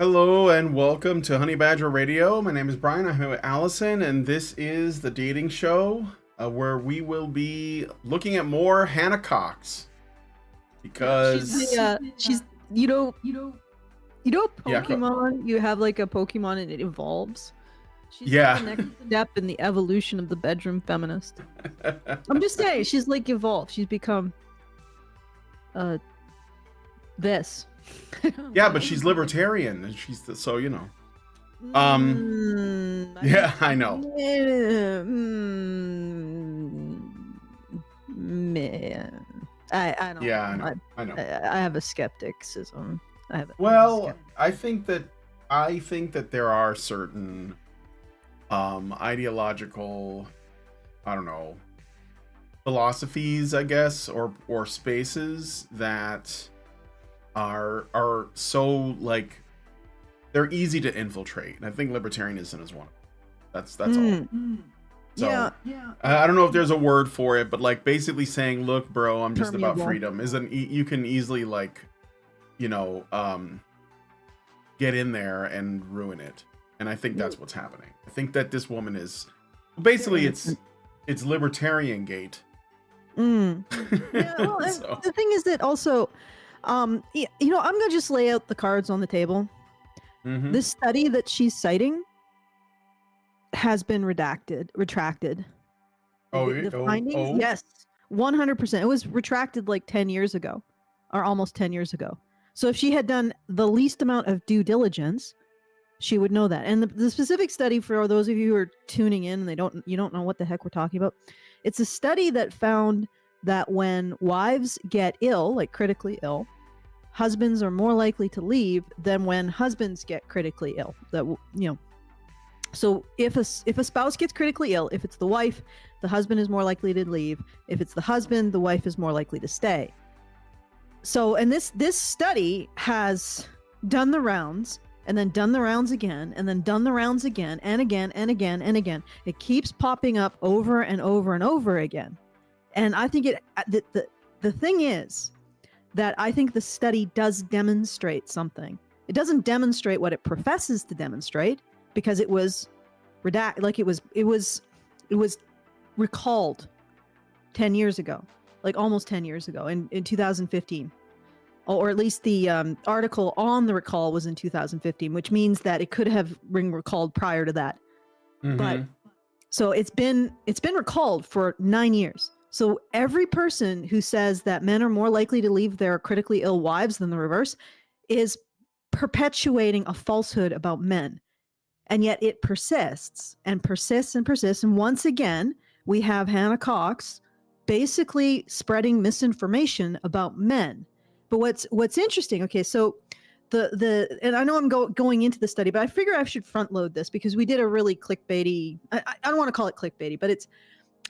Hello and welcome to Honey Badger Radio. My name is Brian. I'm here with Allison, and this is the dating show where we will be looking at more Hannah Cox because she's you know Yeah, Pokemon. You have like a Pokemon and it evolves. She's Yeah. the next step in the evolution of the bedroom feminist. I'm just saying, she's like evolved. She's become this. yeah, but she's libertarian, and so you know. Yeah, I know. Man, I don't. Yeah, I know. I have a skepticism. I think that there are certain ideological, I don't know, philosophies, I guess, or spaces that are so, like, they're easy to infiltrate, and I think libertarianism is one of them. That's all. So, Yeah. I don't know if there's a word for it, but like basically saying, look, bro, I'm just about Permeable. freedom. You can easily, like, you know, get in there and ruin it. And I think that's what's happening. I think that this woman is basically it's libertarian gate. Yeah, well, and So. the thing is that also, I'm gonna just lay out the cards on the table. Mhm. This study that she's citing has been retracted. The findings, yes, 100%. It was retracted like 10 years ago, or almost 10 years ago. So if she had done the least amount of due diligence, she would know that. And the specific study, for those of you who are tuning in and you don't know what the heck we're talking about, it's a study that found that when wives get ill, like critically ill, husbands are more likely to leave than when husbands get critically ill. So if a spouse gets critically ill, if it's the wife, the husband is more likely to leave. If it's the husband, the wife is more likely to stay. So, and this study has done the rounds, and then done the rounds again, and then done the rounds again, and again, and again, and again. It keeps popping up over and over and over again. And I think the thing is that I think the study does demonstrate something. It doesn't demonstrate what it professes to demonstrate, because it was it was recalled 10 years ago, like almost 10 years ago in 2015. Or at least the article on the recall was in 2015, which means that it could have been recalled prior to that. Mhm. But so it's been recalled for 9 years. So every person who says that men are more likely to leave their critically ill wives than the reverse is perpetuating a falsehood about men. And yet it persists and persists and persists. And once again, we have Hannah Cox basically spreading misinformation about men. But what's interesting, okay, so and I know I'm going into the study, but I figure I should front load this because we did a really clickbaity, I don't want to call it clickbaity, but it's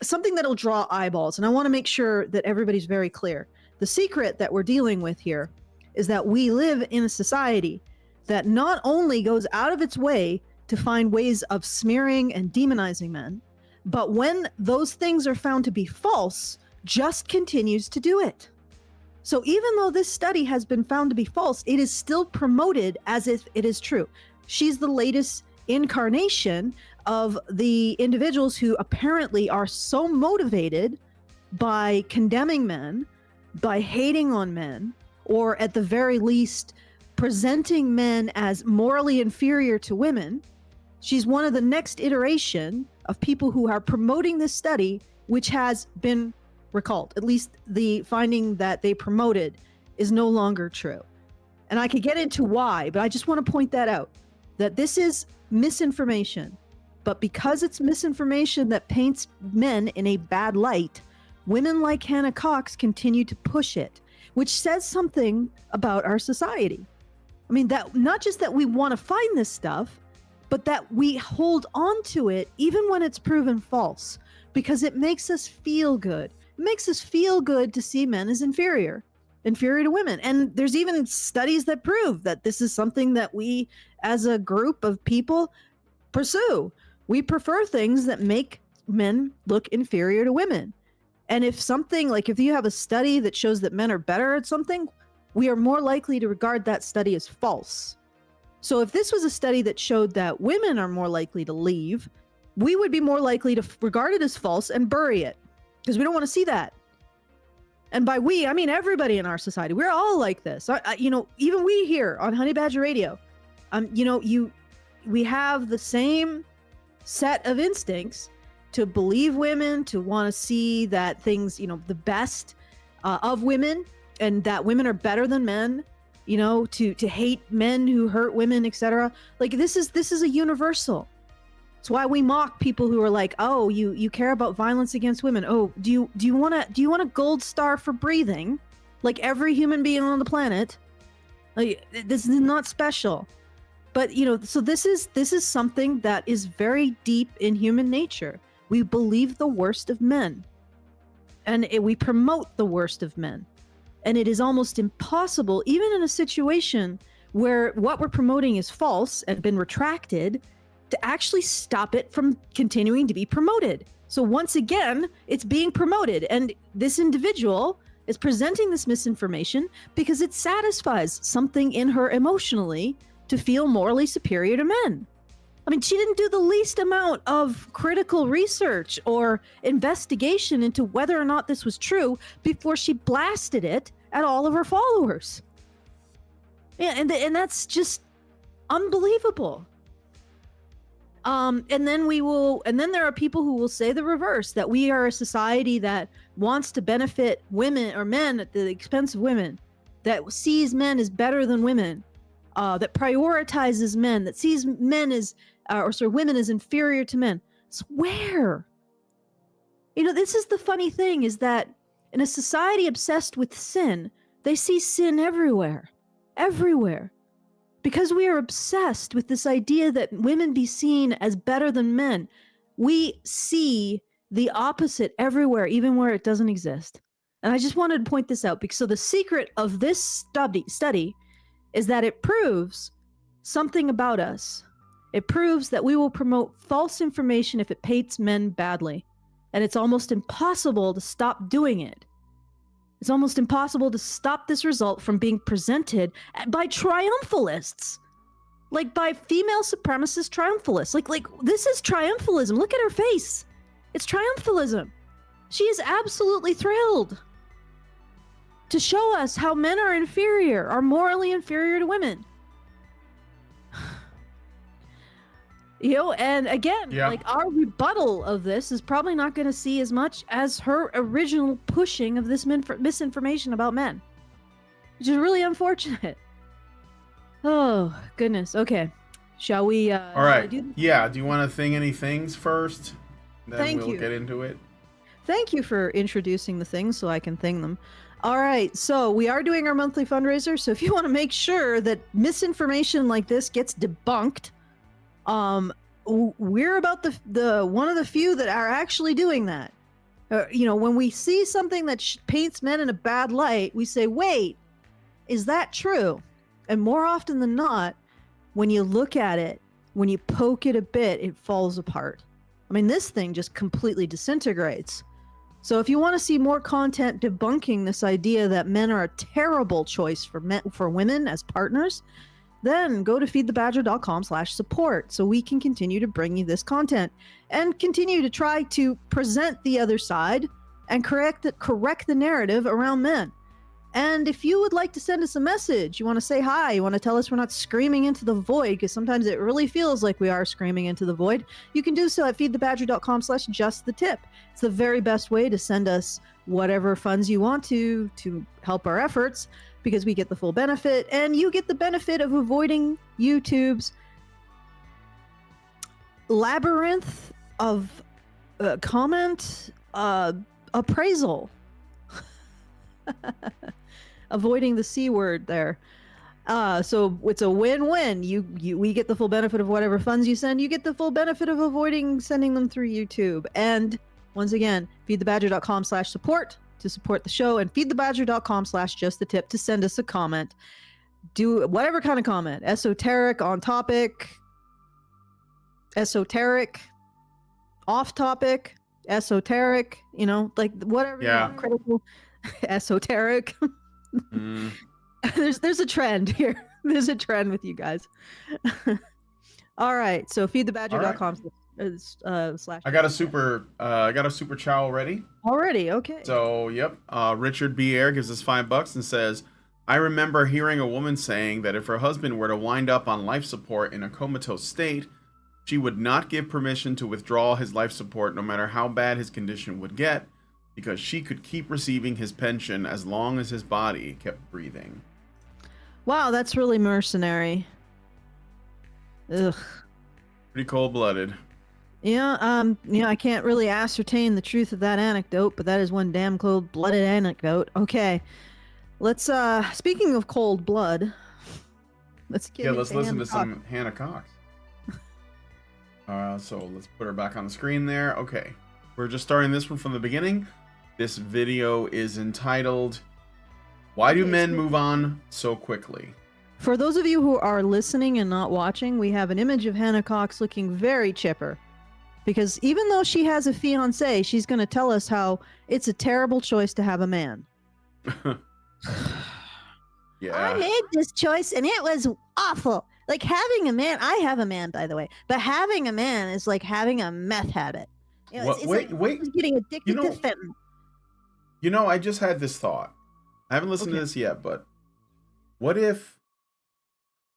something that'll draw eyeballs. And I want to make sure that everybody's very clear. The secret that we're dealing with here is that we live in a society that not only goes out of its way to find ways of smearing and demonizing men, but when those things are found to be false, just continues to do it. So even though this study has been found to be false, it is still promoted as if it is true. She's the latest incarnation of the individuals who apparently are so motivated by condemning men, by hating on men, or at the very least, presenting men as morally inferior to women. She's one of the next iteration of people who are promoting this study, which has been recalled. At least the finding that they promoted is no longer true. And I could get into why, but I just want to point that out, that this is misinformation. But because it's misinformation that paints men in a bad light, women like Hannah Cox continue to push it, which says something about our society. I mean, that not just that we want to find this stuff, but that we hold on to it even when it's proven false, because it makes us feel good. It makes us feel good to see men as inferior to women. And there's even studies that prove that this is something that we, as a group of people, pursue. We prefer things that make men look inferior to women. And if you have a study that shows that men are better at something, we are more likely to regard that study as false. So if this was a study that showed that women are more likely to leave, we would be more likely to regard it as false and bury it, because we don't want to see that. And by we, I mean everybody in our society. We're all like this. Even we here on Honey Badger Radio, we have the same set of instincts to believe women, to want to see that things, the best of women, and that women are better than men, to hate men who hurt women, etc. Like this is a universal. It's why we mock people who are like, oh, you care about violence against women. Oh, do you want a gold star for breathing, like every human being on the planet? Like, this is not special. But so this is something that is very deep in human nature. We believe the worst of men, and we promote the worst of men. And it is almost impossible, even in a situation where what we're promoting is false and been retracted, to actually stop it from continuing to be promoted. So once again, it's being promoted, and this individual is presenting this misinformation because it satisfies something in her emotionally to feel morally superior to men. I mean, she didn't do the least amount of critical research or investigation into whether or not this was true before she blasted it at all of her followers. Yeah, and that's just unbelievable. And then there are people who will say the reverse, that we are a society that wants to benefit women or men at the expense of women, that sees men as better than women, that prioritizes men, that sees men as, women as inferior to men. Swear. This is the funny thing, is that in a society obsessed with sin, they see sin everywhere. Everywhere. Because we are obsessed with this idea that women be seen as better than men, we see the opposite everywhere, even where it doesn't exist. And I just wanted to point this out, because so the secret of this study is that it proves something about us. It proves that we will promote false information if it paints men badly. And it's almost impossible to stop doing it. It's almost impossible to stop this result from being presented by triumphalists. Like by female supremacist triumphalists. Like this is triumphalism. Look at her face. It's triumphalism. She is absolutely thrilled to show us how men are inferior, are morally inferior to women. And again, like our rebuttal of this is probably not going to see as much as her original pushing of this misinformation about men, which is really unfortunate. Oh, goodness. Okay. Shall we? All right. Do you want to thing any things first? Then we'll get into it. Thank you for introducing the things so I can thing them. All right. So we are doing our monthly fundraiser. So if you want to make sure that misinformation like this gets debunked, we're about the one of the few that are actually doing that. When we see something that paints men in a bad light, we say, wait, is that true? And more often than not, when you look at it, when you poke it a bit, it falls apart. I mean, this thing just completely disintegrates. So if you want to see more content debunking this idea that men are a terrible choice for women as partners, then go to feedthebadger.com/support so we can continue to bring you this content and continue to try to present the other side and correct the narrative around men. And if you would like to send us a message, you want to say hi, you want to tell us we're not screaming into the void, because sometimes it really feels like we are screaming into the void, you can do so at feedthebadger.com/justthetip. It's the very best way to send us whatever funds you want to help our efforts, because we get the full benefit, and you get the benefit of avoiding YouTube's labyrinth of comment appraisal. Avoiding the C word there. So it's a win-win. We get the full benefit of whatever funds you send. You get the full benefit of avoiding sending them through YouTube. And once again, feedthebadger.com/support to support the show, and feedthebadger.com/justthetip to send us a comment. Do whatever kind of comment. Esoteric, on topic, esoteric, off topic, esoteric, like whatever you want, critical, esoteric. There's a trend here. There's a trend with you guys. All right, so feedthebadger.com slash. I got a super chow already. Already, okay. So, yep. Richard B. Air gives us $5 and says, I remember hearing a woman saying that if her husband were to wind up on life support in a comatose state, she would not give permission to withdraw his life support no matter how bad his condition would get, because she could keep receiving his pension as long as his body kept breathing. Wow, that's really mercenary. Ugh. Pretty cold-blooded. Yeah, I can't really ascertain the truth of that anecdote, but that is one damn cold-blooded anecdote. Okay. Let's speaking of cold blood, let's listen to some Hannah Cox. So let's put her back on the screen there. Okay. We're just starting this one from the beginning. This video is entitled, Why Do Men Move On So Quickly? For those of you who are listening and not watching, we have an image of Hannah Cox looking very chipper. Because even though she has a fiancé, she's going to tell us how it's a terrible choice to have a man. Yeah. I made this choice and it was awful. Like having a man, I have a man, by the way, but having a man is like having a meth habit. You know, wait. Getting addicted to fentanyl. You know, I just had this thought. I haven't listened to this yet, but what if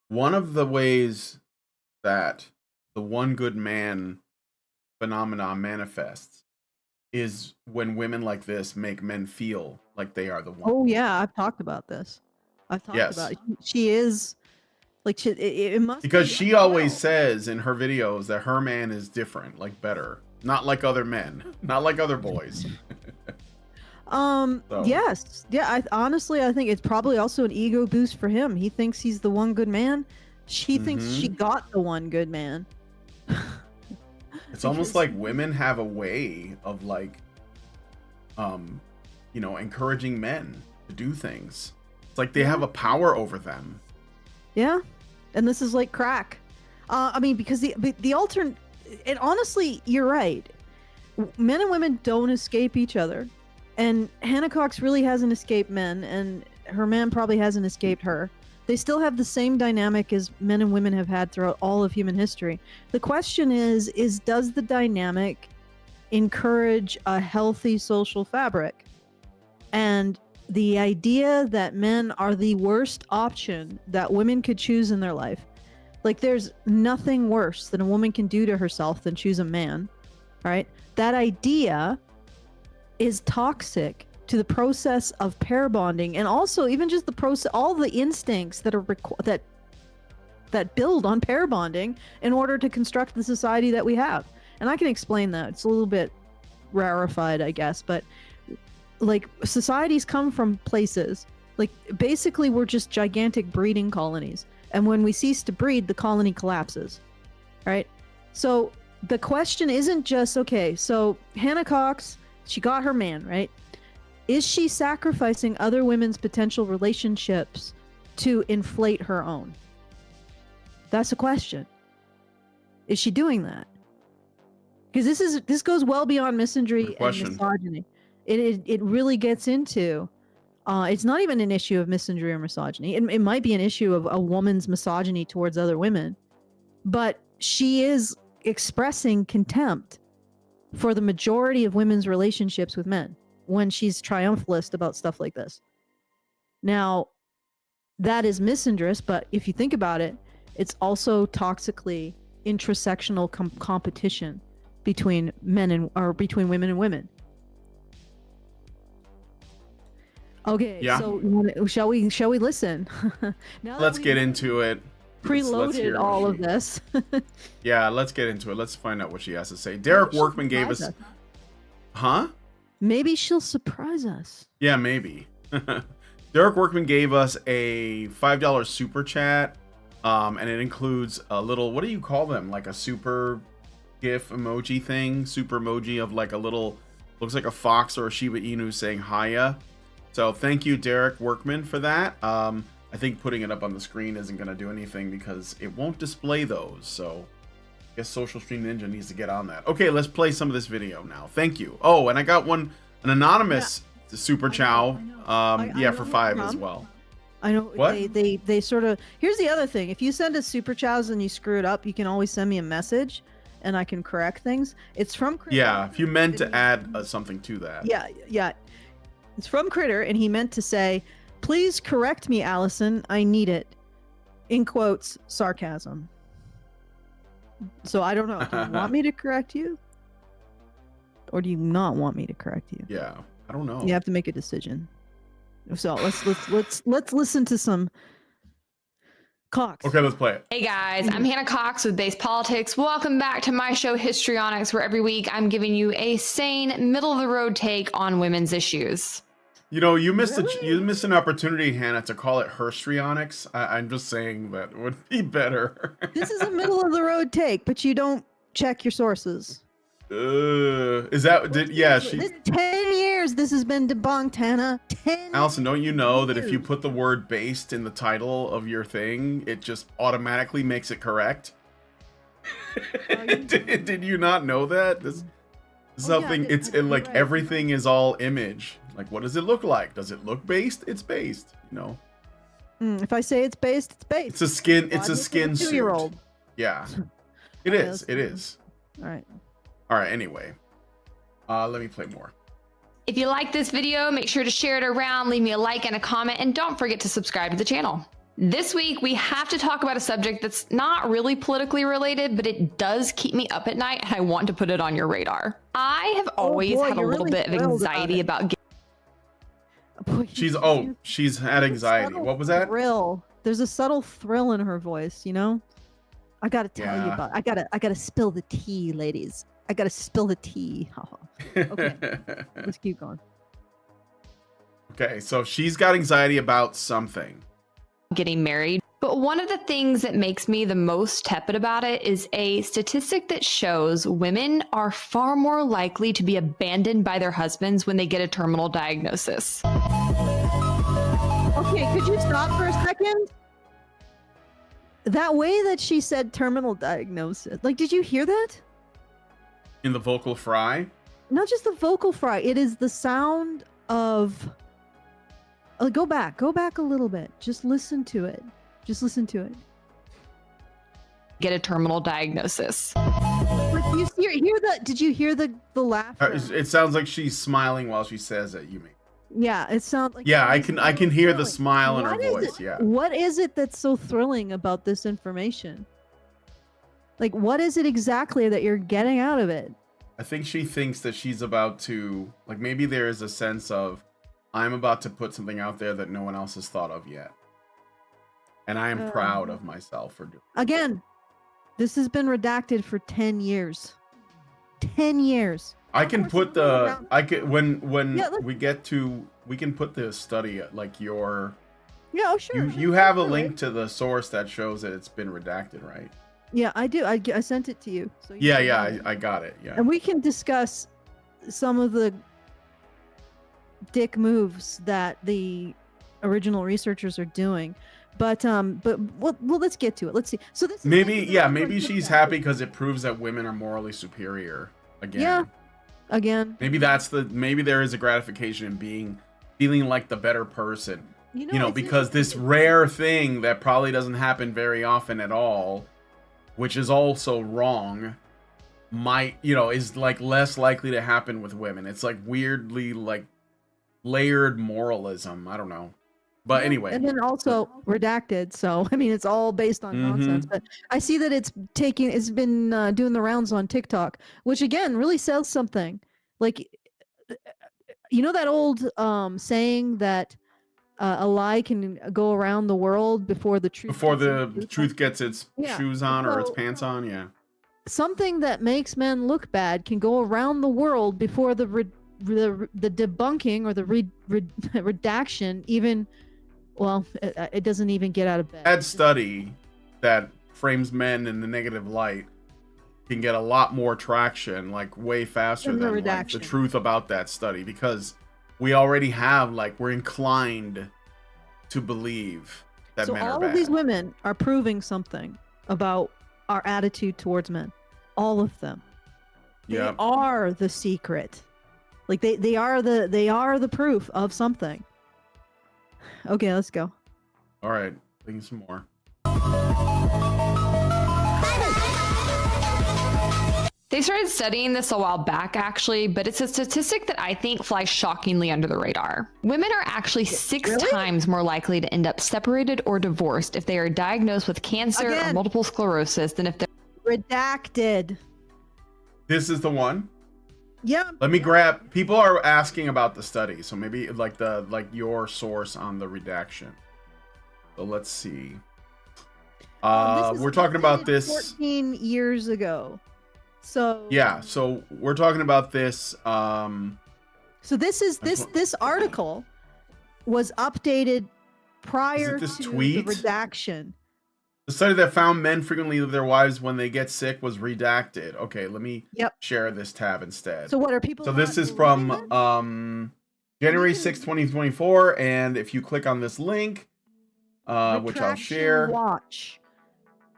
one of the ways that the one good man phenomenon manifests is when women like this make men feel like they are the one? Oh yeah, I've talked about this. About it. She is like it must because she always says in her videos that her man is different, like better, not like other men, not like other boys. Yes. Yeah, honestly I think it's probably also an ego boost for him. He thinks he's the one good man. She thinks she got the one good man. It's almost like women have a way of like encouraging men to do things. It's like they have a power over them. Yeah. And this is like crack. I mean, because the alternate, and honestly, you're right. Men and women don't escape each other. And Hannah Cox really hasn't escaped men, and her man probably hasn't escaped her. They still have the same dynamic as men and women have had throughout all of human history. The question is does the dynamic encourage a healthy social fabric? And the idea that men are the worst option that women could choose in their life. Like there's nothing worse than a woman can do to herself than choose a man, right? That idea is toxic to the process of pair bonding, and also even just the process, all the instincts that are that build on pair bonding in order to construct the society that we have. And I can explain that. It's a little bit rarefied, I guess, but like societies come from places. Like basically we're just gigantic breeding colonies. And when we cease to breed, the colony collapses, right? So the question isn't just, okay, so Hannah Cox, she got her man, right? Is she sacrificing other women's potential relationships to inflate her own? That's a question. Is she doing that? Because this goes well beyond misandry and misogyny. It really gets into, it's not even an issue of misandry or misogyny. It might be an issue of a woman's misogyny towards other women, but she is expressing contempt for the majority of women's relationships with men when she's triumphalist about stuff like this. Now, that is misandrous, but if you think about it, it's also toxically intersectional competition between between women and women. Okay, yeah. So shall we listen? Let's get into it. Preloaded all of this. Yeah, let's get into it. Let's find out what she has to say. Derek Workman gave us... Huh? Maybe she'll surprise us. Yeah, maybe. Derek Workman gave us a $5 super chat, and it includes a little, what do you call them? Like a super GIF emoji thing? Super emoji of like a little, looks like a fox or a Shiba Inu saying hiya. So thank you, Derek Workman, for that. I think putting it up on the screen isn't going to do anything because it won't display those. So I guess Social Stream Ninja needs to get on that. Okay, let's play some of this video now. Thank you. Oh, and I got an anonymous super chow. For $5 as well. I know What? they sort of. Here's the other thing: if you send a super chaz and you screw it up, you can always send me a message, and I can correct things. It's from Critter. Yeah, if you meant to add something to that. Yeah. It's from Critter, and he meant to say, "Please correct me, Allison. I need it." In quotes, sarcasm. So I don't know. Do you want me to correct you, or do you not want me to correct you? Yeah, I don't know. You have to make a decision. So let's listen to some Cox. Okay, let's play it. Hey guys, I'm Hannah Cox with Base Politics. Welcome back to my show Histrionics, where every week I'm giving you a sane, middle of the road take on women's issues. You know, you missed an opportunity, Hannah, to call it Histrionics. I'm just saying that would be better. This is a middle of the road take, but you don't check your sources. Is that This 10 years this has been debunked, Hannah. 10 Allison, don't you know that if you years. put the word based in the title of your thing, it just automatically makes it correct? Did you not know that? This something like right. everything is all image. Like, what does it look like? Does it look based? It's based, you know. If I say it's based, it's based. It's a skin suit. 2-year-old. Yeah. It is. It is. All right. Anyway. Let me play more. If you like this video, make sure to share it around, leave me a like and a comment, and don't forget to subscribe to the channel. This week, we have to talk about a subject that's not really politically related, but it does keep me up at night, and I want to put it on your radar. I have always had a little bit of anxiety about She's had anxiety. What was that? Thrill. There's a subtle thrill in her voice, you know? I gotta tell you about I gotta spill the tea, ladies. I gotta spill the tea. Okay. Let's keep going. Okay, so she's got anxiety about something. getting married. But one of the things that makes me the most tepid about it is a statistic that shows women are far more likely to be abandoned by their husbands when they get a terminal diagnosis. Okay, could you stop for a second? That way that she said terminal diagnosis, like, did you hear that? In the vocal fry? Not just the vocal fry, it is the sound of... go back a little bit. Just listen to it. Get a terminal diagnosis. But did you hear the laughter? It sounds like she's smiling while she says it, you mean? Yeah, it sounds like... Yeah, I can hear the smile in her voice, yeah. What is it that's so thrilling about this information? Like, what is it exactly that you're getting out of it? I think she thinks that she's about to... Like, maybe there is a sense of, I'm about to put something out there that no one else has thought of yet. And I am proud of myself for doing it. Again, this has been redacted for 10 years. 10 years. I can put the... we can put the study, like your... Yeah, oh, sure. You have a link to the source that shows that it's been redacted, right? Yeah, I do. I sent it to you. So I got it. Yeah. And we can discuss some of the dick moves that the original researchers are doing. But well, let's get to it. Let's see. So this maybe she's happy because it proves that women are morally superior again. Yeah. Again. Maybe there is a gratification in feeling like the better person. Because this rare thing that probably doesn't happen very often at all, which is also wrong, is like less likely to happen with women. It's like weirdly like layered moralism. I don't know. But anyway. And then also redacted. So, I mean, it's all based on nonsense. But I see that it's been doing the rounds on TikTok, which again really says something. Like, that old saying that a lie can go around the world before the truth gets its shoes on or its pants on. Yeah. Something that makes men look bad can go around the world before the debunking or the redaction even... Well, it doesn't even get out of bed. That study that frames men in the negative light can get a lot more traction, like way faster than like, the truth about that study, because we already have, we're inclined to believe that men are bad. So all of these women are proving something about our attitude towards men. All of them. They are the secret. Like they are the proof of something. Okay, let's go. All right, thinking some more. They started studying this a while back, actually, but it's a statistic that I think flies shockingly under the radar. Women are actually 6 times more likely to end up separated or divorced if they are diagnosed with cancer or multiple sclerosis than if they're redacted. This is the one. Yeah. Let me grab. People are asking about the study, so maybe like your source on the redaction. So let's see. We're talking about this 14 years ago. So yeah, so we're talking about this. So this article was updated prior to tweet? the redaction. The study that found men frequently leave their wives when they get sick was redacted. Okay, let me share this tab instead. So what are people? So this is from January 6th, 2024, and if you click on this link, which I'll share,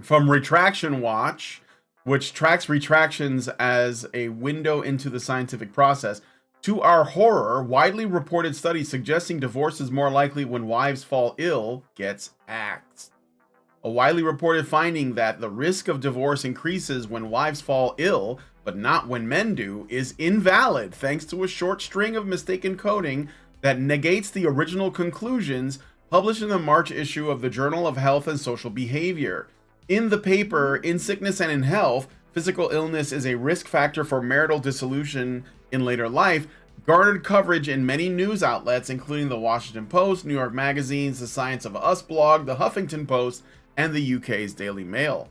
from Retraction Watch, which tracks retractions as a window into the scientific process. To our horror, widely reported studies suggesting divorce is more likely when wives fall ill gets axed. A widely reported finding that the risk of divorce increases when wives fall ill, but not when men do, is invalid thanks to a short string of mistaken coding that negates the original conclusions published in the March issue of the Journal of Health and Social Behavior. In the paper, In Sickness and in Health, Physical Illness is a Risk Factor for Marital Dissolution in Later Life, garnered coverage in many news outlets, including the Washington Post, New York Magazine's The Science of Us blog, the Huffington Post, and the UK's Daily Mail.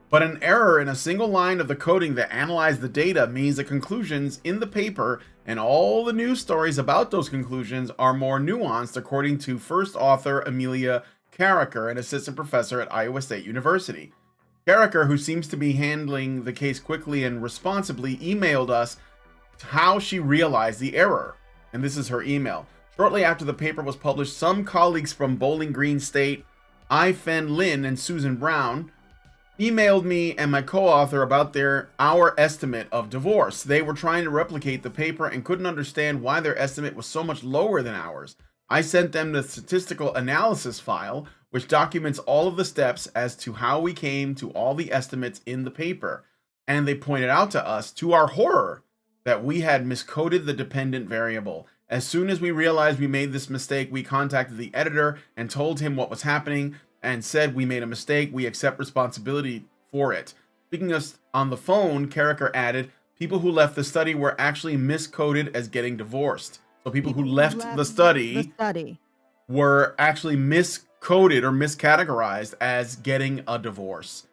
But an error in a single line of the coding that analyzed the data means the conclusions in the paper and all the news stories about those conclusions are more nuanced, according to first author Amelia Caretaking, an assistant professor at Iowa State University. Caretaking, who seems to be handling the case quickly and responsibly, emailed us how she realized the error. And this is her email. Shortly after the paper was published, some colleagues from Bowling Green State, I-Fen Lin and Susan Brown, emailed me and my co-author about our estimate of divorce. They were trying to replicate the paper and couldn't understand why their estimate was so much lower than ours. I sent them the statistical analysis file, which documents all of the steps as to how we came to all the estimates in the paper. And they pointed out to us, to our horror, that we had miscoded the dependent variable. As soon as we realized we made this mistake, we contacted the editor and told him what was happening and said we made a mistake. We accept responsibility for it. Speaking of on the phone, Caretaking added, people who left the study were actually miscoded as getting divorced. So people who left the study were actually miscoded or miscategorized as getting a divorce.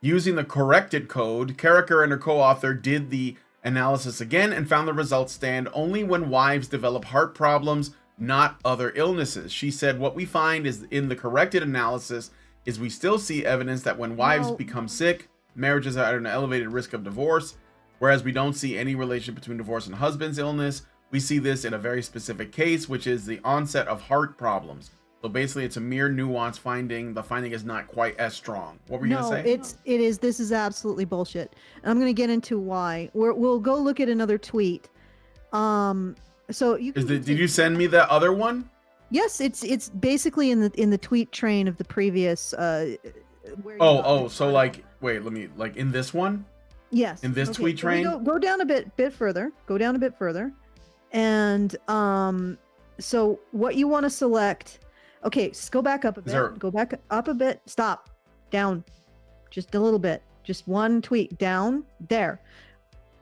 Using the corrected code, Caretaking and her co-author did the analysis again and found the results stand only when wives develop heart problems, not other illnesses. She said, what we find is in the corrected analysis is we still see evidence that when wives become sick, marriages are at an elevated risk of divorce, whereas we don't see any relation between divorce and husband's illness. We see this in a very specific case, which is the onset of heart problems. So basically, it's a mere nuance finding. The finding is not quite as strong. What were you going to say? It is. This is absolutely bullshit. And I'm going to get into why. We'll go look at another tweet. So you can did you send me that other one? Yes, it's basically in the tweet train of the previous. So like, wait, let me in this one. Yes. In this tweet train. Go down a bit further. Go down a bit further, and so what you want to select. Okay, just go back up a bit. Go back up a bit. Stop. Down. Just a little bit. Just one tweet down. There.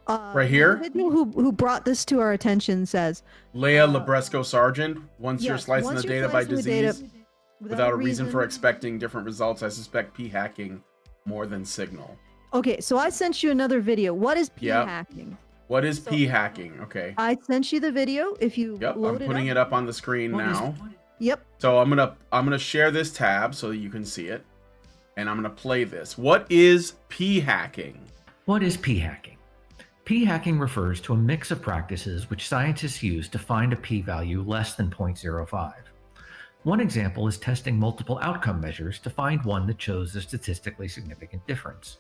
Right here? The individual who brought this to our attention says, Leah Labresco Sargent, once you're slicing the data by disease without a reason for expecting different results, I suspect p-hacking more than signal. Okay, so I sent you another video. What is p-hacking? What is p-hacking? Okay. I sent you the video. If you I'm putting it up on the screen now. Yep. So I'm gonna share this tab so that you can see it, and I'm gonna play this. What is p-hacking? What is p-hacking? P-hacking refers to a mix of practices which scientists use to find a p-value less than 0.05. One example is testing multiple outcome measures to find one that shows a statistically significant difference.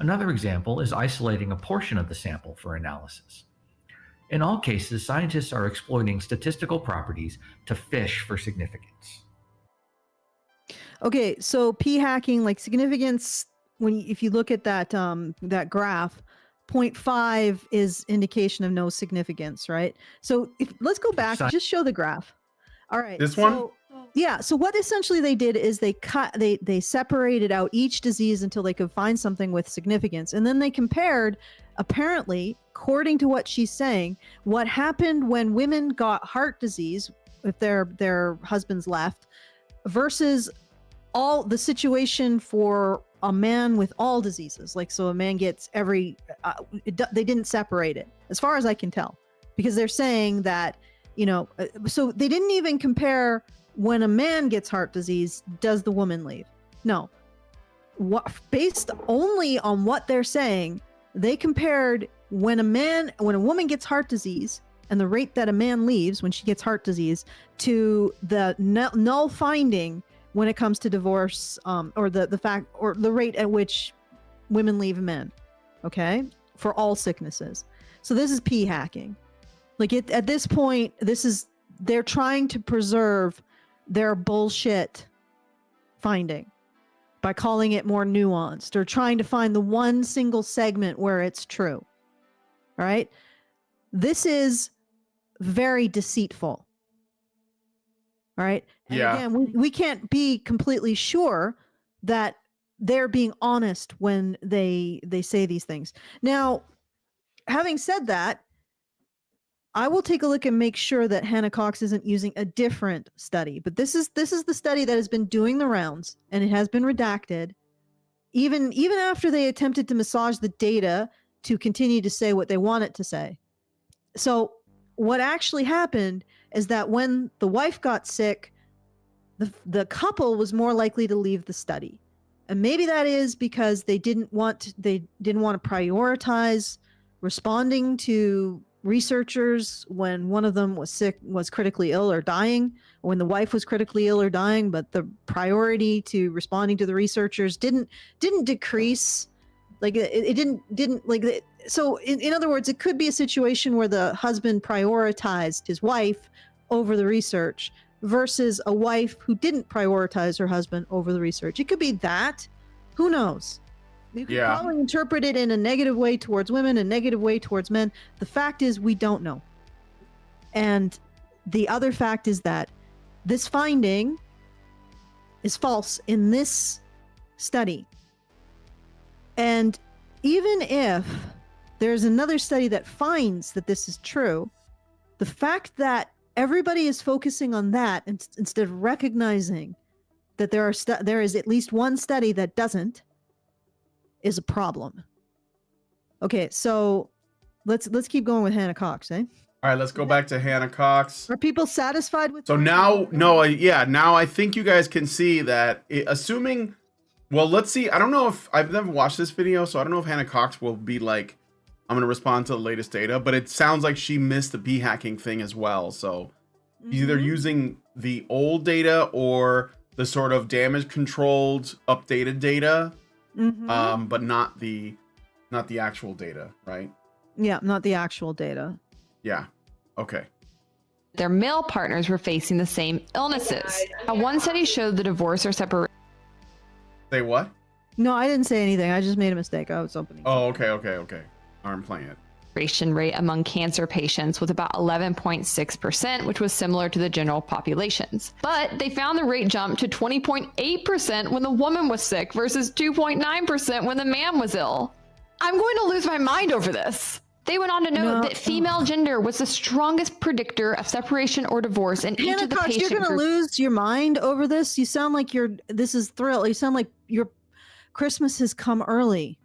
Another example is isolating a portion of the sample for analysis. In all cases, scientists are exploiting statistical properties to fish for significance. Okay, so p hacking, like significance, if you look at that that graph, 0.5 is indication of no significance, right? So let's go back, just show the graph. All right. This one? Yeah. So what essentially they did is they separated out each disease until they could find something with significance, and then they compared, apparently, according to what she's saying, what happened when women got heart disease if their husbands left versus all the situation for a man with all diseases. Like, so a man gets every they didn't separate it as far as I can tell, because they're saying that, you know, so they didn't even compare when a man gets heart disease, does the woman leave? No. What, based only on what they're saying, they compared when a woman gets heart disease and the rate that a man leaves when she gets heart disease to the null finding when it comes to divorce, or the fact, or the rate at which women leave men, okay, for all sicknesses. So this is p hacking. Like, at this point, they're trying to preserve their bullshit finding by calling it more nuanced, or trying to find the one single segment where it's true. All right. This is very deceitful. All right. And Yeah. again, we can't be completely sure that they're being honest when they say these things. Now, having said that, I will take a look and make sure that Hannah Cox isn't using a different study. But this is the study that has been doing the rounds, and it has been redacted. Even after they attempted to massage the data to continue to say what they want it to say. So what actually happened is that when the wife got sick, the couple was more likely to leave the study. And maybe that is because they didn't want to prioritize responding to researchers when one of them was sick, was critically ill or dying, or when the wife was critically ill or dying, but the priority to responding to the researchers didn't decrease. Like, it didn't like, so in other words, it could be a situation where the husband prioritized his wife over the research versus a wife who didn't prioritize her husband over the research. It could be that. Who knows? You could probably interpret it in a negative way towards women, a negative way towards men. The fact is, we don't know. And the other fact is that this finding is false in this study. And even if there's another study that finds that this is true, the fact that everybody is focusing on that instead of recognizing that there is at least one study that doesn't is a problem. Okay, so let's keep going with Hannah Cox, eh? All right, let's go back to Hannah Cox. Are people satisfied with So now, now I think you guys can see that, assuming, well, let's see. I don't know if, I've never watched this video, so I don't know if Hannah Cox will be like, I'm going to respond to the latest data, but it sounds like she missed the p hacking thing as well. So either using the old data or the sort of damage controlled updated data, but not the actual data, right? Yeah, not the actual data. Yeah. Okay. Their male partners were facing the same illnesses. One study showed the divorce or separation Say what? No, I didn't say anything. I just made a mistake. I was opening. Oh, okay. I'm playing it. rate among cancer patients was about 11.6%, which was similar to the general populations. But they found the rate jumped to 20.8% when the woman was sick versus 2.9% when the man was ill. I'm going to lose my mind over this. They went on to note that female gender was the strongest predictor of separation or divorce in each of the patient groups. You're going to lose your mind over this. You sound like this is thrill. You sound like your Christmas has come early.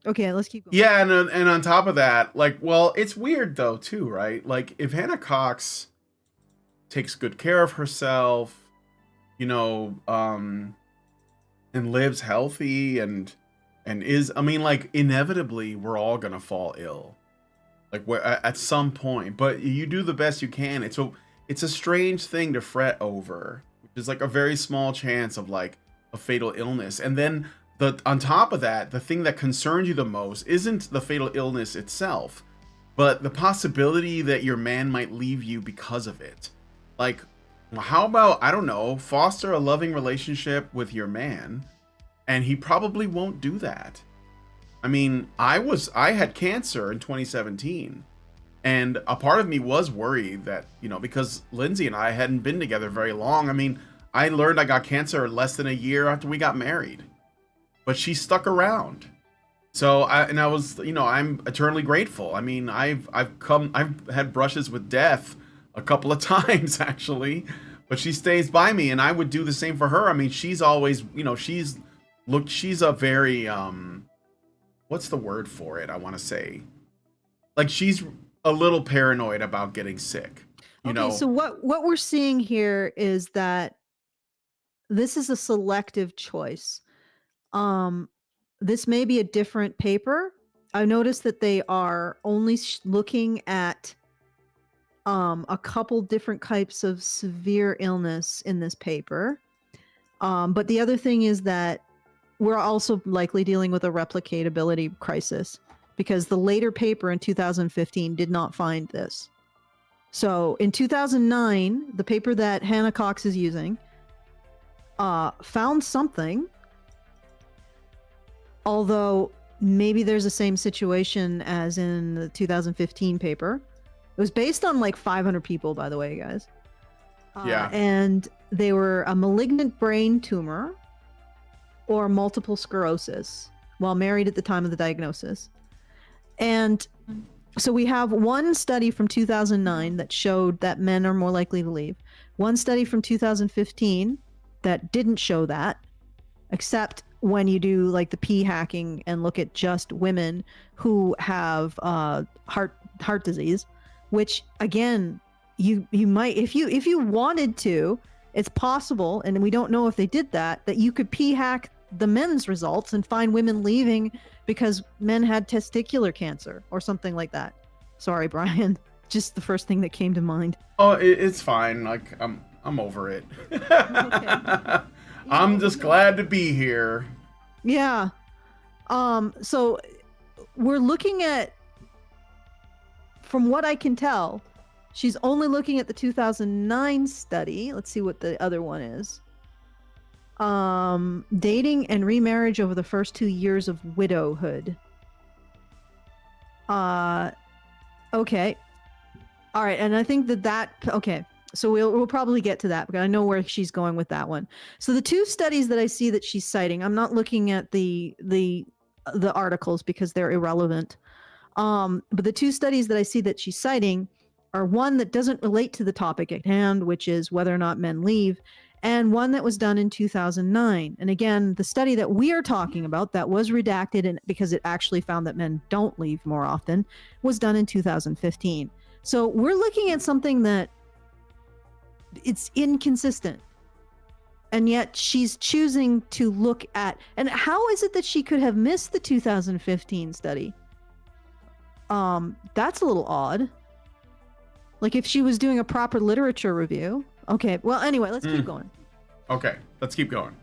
Okay, let's keep going. Yeah, and on top of that, like, well, it's weird though too, right? Like, if Hannah Cox takes good care of herself, you know, and lives healthy and is, I mean, like, inevitably we're all gonna fall ill, like, at some point. But you do the best you can. It's a strange thing to fret over, which is like a very small chance of like a fatal illness, and then. On top of that, the thing that concerns you the most isn't the fatal illness itself, but the possibility that your man might leave you because of it. Like, how about, I don't know, foster a loving relationship with your man, and he probably won't do that. I mean, I had cancer in 2017, and a part of me was worried that, you know, because Lindsay and I hadn't been together very long. I mean, I learned I got cancer less than a year after we got married, but she stuck around. So I was, you know, I'm eternally grateful. I mean, I've had brushes with death a couple of times actually, but she stays by me, and I would do the same for her. I mean, she's always, you know, she's a very, what's the word for it? I want to say, like, she's a little paranoid about getting sick, you know? So what we're seeing here is that this is a selective choice. This may be a different paper. I noticed that they are only looking at a couple different types of severe illness in this paper. But the other thing is that we're also likely dealing with a replicatability crisis, because the later paper in 2015 did not find this. So in 2009, the paper that Hannah Cox is using found something, although maybe there's the same situation as in the 2015 paper. It was based on like 500 people, by the way, guys. Yeah. And they were a malignant brain tumor or multiple sclerosis while married at the time of the diagnosis. And so we have one study from 2009 that showed that men are more likely to leave. One study from 2015 that didn't show that, except when you do like the p hacking and look at just women who have heart disease, which again, you might, if you wanted to, it's possible, and we don't know if they did that you could p hack the men's results and find women leaving because men had testicular cancer or something like that. Sorry, Brian, just the first thing that came to mind. Oh, it's fine. Like, I'm over it. Okay. I'm just glad to be here. Yeah. So we're looking at, from what I can tell, she's only looking at the 2009 study. Let's see what the other one is. Dating and remarriage over the first 2 years of widowhood. Okay. All right. And I think okay. So we'll probably get to that because I know where she's going with that one. So the two studies that I see that she's citing, I'm not looking at the articles because they're irrelevant. But the two studies that I see that she's citing are one that doesn't relate to the topic at hand, which is whether or not men leave, and one that was done in 2009. And again, the study that we are talking about that was redacted and because it actually found that men don't leave more often was done in 2015. So we're looking at something that it's inconsistent, and yet she's choosing to look at, and how is it that she could have missed the 2015 study? That's a little odd. Like if she was doing a proper literature review. Okay, well, anyway, let's keep going. Okay, let's keep going.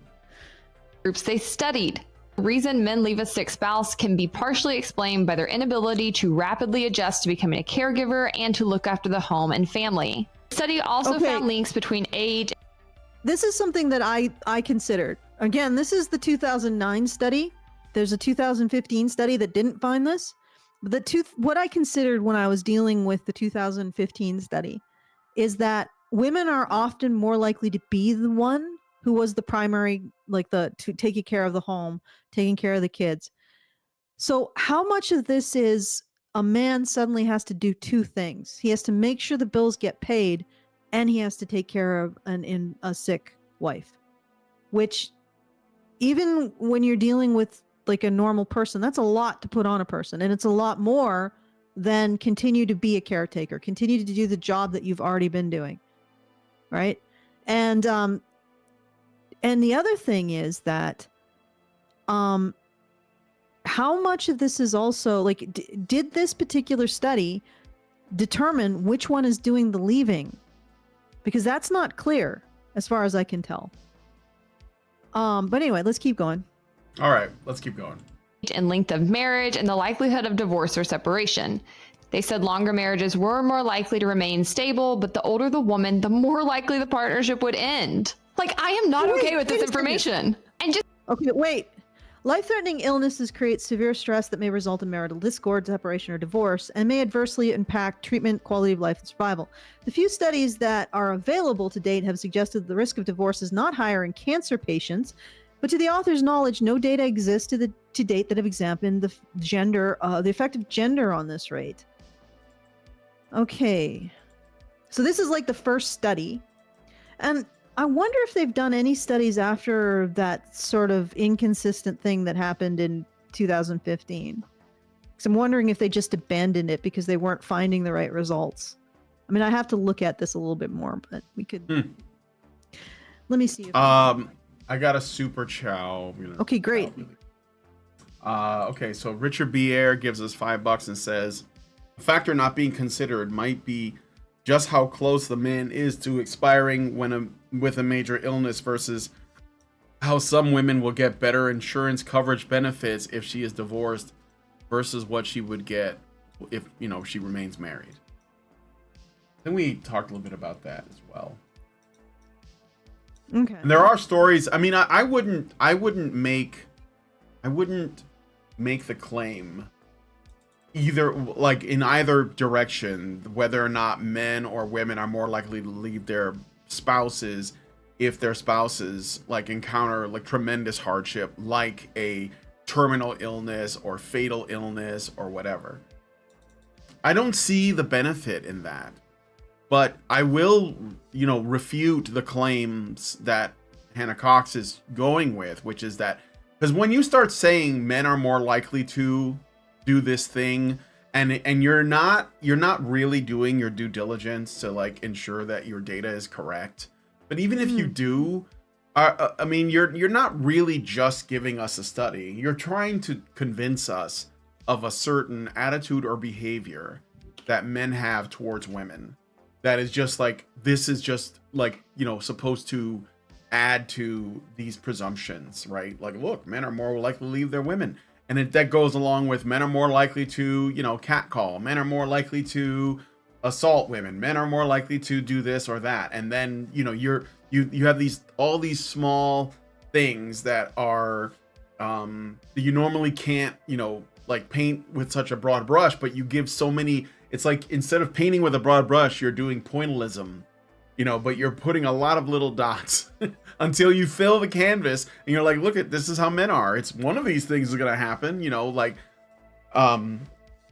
Groups they studied. The reason men leave a sick spouse can be partially explained by their inability to rapidly adjust to becoming a caregiver and to look after the home and family. The study also found links between age. This is something that I considered. Again, this is the 2009 study. There's a 2015 study that didn't find this. What I considered when I was dealing with the 2015 study is that women are often more likely to be the one who was the primary, like to taking care of the home, taking care of the kids. So how much of this is a man suddenly has to do two things? He has to make sure the bills get paid, and he has to take care of a sick wife, which even when you're dealing with like a normal person, that's a lot to put on a person. And it's a lot more than continue to be a caretaker, continue to do the job that you've already been doing. Right. And the other thing is that, how much of this is also like, did this particular study determine which one is doing the leaving? Because that's not clear as far as I can tell. But anyway, let's keep going. All right, let's keep going. And length of marriage and the likelihood of divorce or separation. They said longer marriages were more likely to remain stable, but the older the woman, the more likely the partnership would end. Like, I am not okay with this information. And just Okay, wait. Life-threatening illnesses create severe stress that may result in marital discord, separation, or divorce, and may adversely impact treatment, quality of life, and survival. The few studies that are available to date have suggested the risk of divorce is not higher in cancer patients, but to the author's knowledge, no data exists to date that have examined the effect of gender on this rate. Okay, so this is like the first study, and I wonder if they've done any studies after that sort of inconsistent thing that happened in 2015. Because I'm wondering if they just abandoned it because they weren't finding the right results. I mean, I have to look at this a little bit more, but we could. Let me see. If I got a super chow. Okay, great. Okay, so Richard B. Air gives us $5 and says, a factor not being considered might be just how close the man is to expiring with a major illness versus how some women will get better insurance coverage benefits if she is divorced versus what she would get if, she remains married. Then we talked a little bit about that as well. Okay. And there are stories. I mean, I wouldn't make the claim either, like, in either direction, whether or not men or women are more likely to leave their spouses if their spouses like encounter like tremendous hardship, like a terminal illness or fatal illness or whatever. I don't see the benefit in that, but I will, refute the claims that Hannah Cox is going with, which is that because when you start saying men are more likely to do this thing, and you're not really doing your due diligence to like ensure that your data is correct. But even if you do, I mean, you're not really just giving us a study. You're trying to convince us of a certain attitude or behavior that men have towards women. That is just like, this is just like, supposed to add to these presumptions, right? Like, look, men are more likely to leave their women. And that goes along with men are more likely to, catcall. Men are more likely to assault women. Men are more likely to do this or that. And then, you have all these small things that are you normally can't, like paint with such a broad brush, but you give so many. It's like instead of painting with a broad brush, you're doing pointillism. But you're putting a lot of little dots until you fill the canvas and you're like, look this is how men are. It's one of these things is going to happen,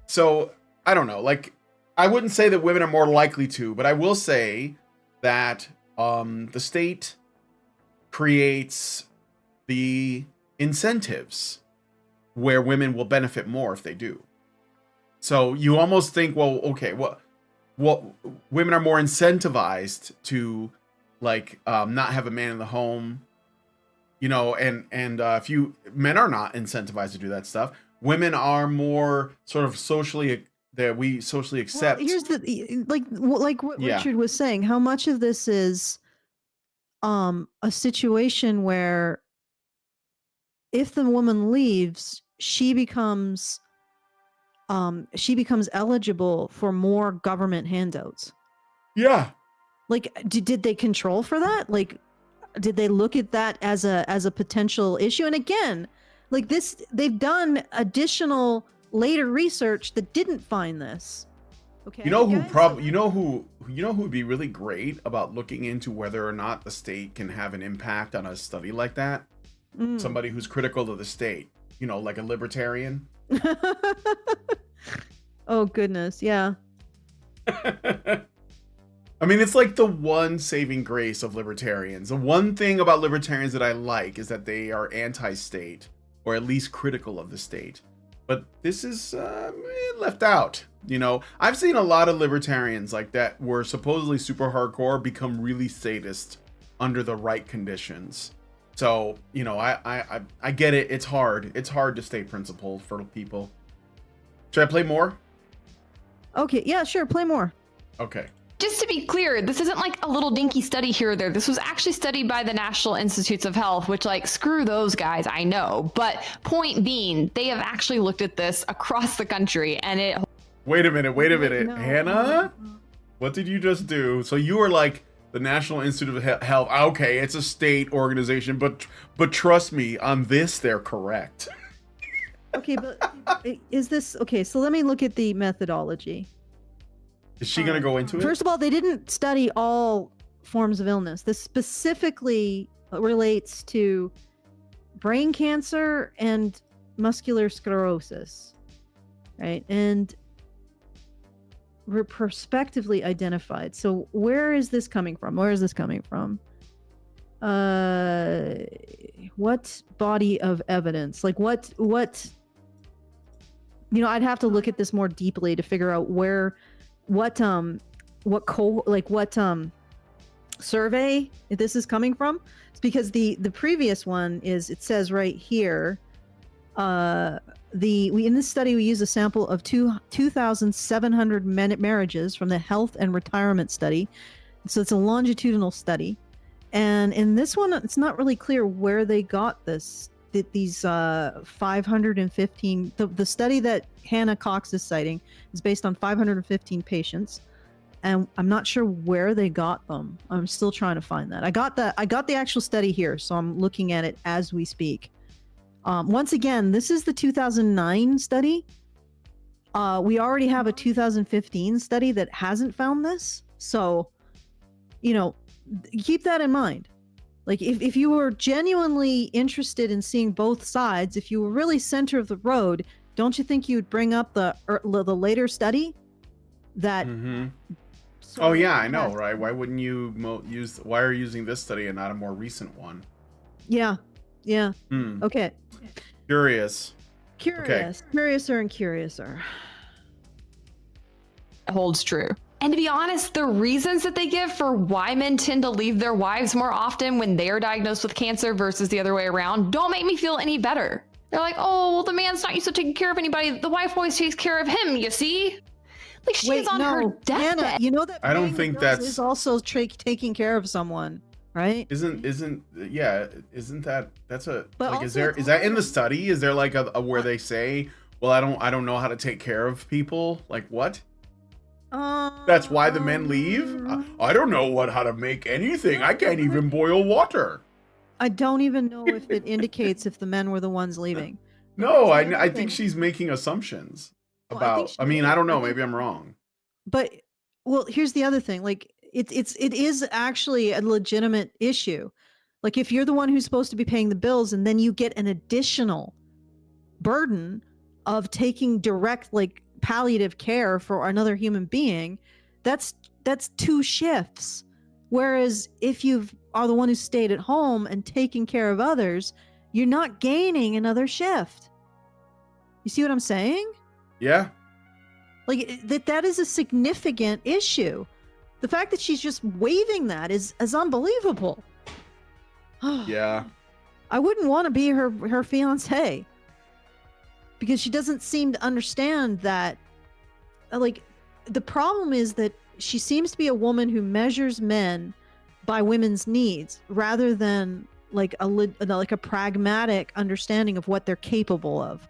so I don't know, like, I wouldn't say that women are more likely to, but I will say that, the state creates the incentives where women will benefit more if they do. So you almost think, well, okay, what women are more incentivized to like not have a man in the home, and if men are not incentivized to do that stuff. Women are more sort of socially accept. Well, here's the like what Richard was saying. How much of this is a situation where if the woman leaves, she becomes eligible for more government handouts. Yeah. Like, did they control for that? Like, did they look at that as a potential issue? And again, like this, they've done additional later research that didn't find this. Okay. who would be really great about looking into whether or not the state can have an impact on a study like that? Somebody who's critical of the state, like a libertarian. Oh goodness, yeah. I mean, it's like the one saving grace of libertarians. The one thing about libertarians that I like is that they are anti-state, or at least critical of the state. But this is left out. I've seen a lot of libertarians like that were supposedly super hardcore become really sadist under the right conditions. So, I get it. It's hard. It's hard to stay principled for people. Should I play more? Okay, yeah, sure. Play more. Okay. Just to be clear, this isn't like a little dinky study here or there. This was actually studied by the National Institutes of Health, which, like, screw those guys, I know. But point being, they have actually looked at this across the country, and it Wait a minute. No. Hannah? What did you just do? So you were like the National Institute of Health. Okay, it's a state organization, but trust me, on this they're correct. Okay, but is this okay? So let me look at the methodology. Is she gonna go into it? First of all, they didn't study all forms of illness. This specifically relates to brain cancer and muscular sclerosis, right? And were prospectively identified. So where is this coming from? What body of evidence? Like what I'd have to look at this more deeply to figure out what survey this is coming from. It's because the previous one it says right here, in this study we use a sample of 2,700 marriages from the Health and Retirement Study. So it's a longitudinal study, and in this one it's not really clear where they got these 515. The study that Hannah Cox is citing is based on 515 patients, and I'm not sure where they got them. I'm still trying to find that. I got the actual study here, so I'm looking at it as we speak. Once again, this is the 2009 study. We already have a 2015 study that hasn't found this. So, keep that in mind. Like if you were genuinely interested in seeing both sides, if you were really center of the road, don't you think you would bring up the later study that... Mm-hmm. Oh yeah, I know, right? Why wouldn't you why are you using this study and not a more recent one? Yeah. Okay. Curious. Okay. Curiouser and curiouser. Holds true. And to be honest, the reasons that they give for why men tend to leave their wives more often when they are diagnosed with cancer versus the other way around don't make me feel any better. They're like, oh, well, the man's not used to taking care of anybody. The wife always takes care of him, you see? Like she's on her deathbed. Anna, you know that I don't think that's is also taking care of someone, right? Isn't that that's a but like is that in the study? Is there like a where they say, well, I don't know how to take care of people? Like what? That's why the men leave? I don't know how to make anything. I can't even boil water. I don't even know if it indicates if the men were the ones leaving. No, I think she's making assumptions about. I I don't know. Maybe I'm wrong. But here's the other thing. Like it is actually a legitimate issue. Like if you're the one who's supposed to be paying the bills and then you get an additional burden of taking direct palliative care for another human being, that's 2 shifts. Whereas if you are the one who stayed at home and taking care of others, you're not gaining another shift. You see what I'm saying? Yeah. Like that is a significant issue. The fact that she's just waiving that is unbelievable. Yeah. I wouldn't want to be her fiance, because she doesn't seem to understand that. Like the problem is that she seems to be a woman who measures men by women's needs rather than like a pragmatic understanding of what they're capable of.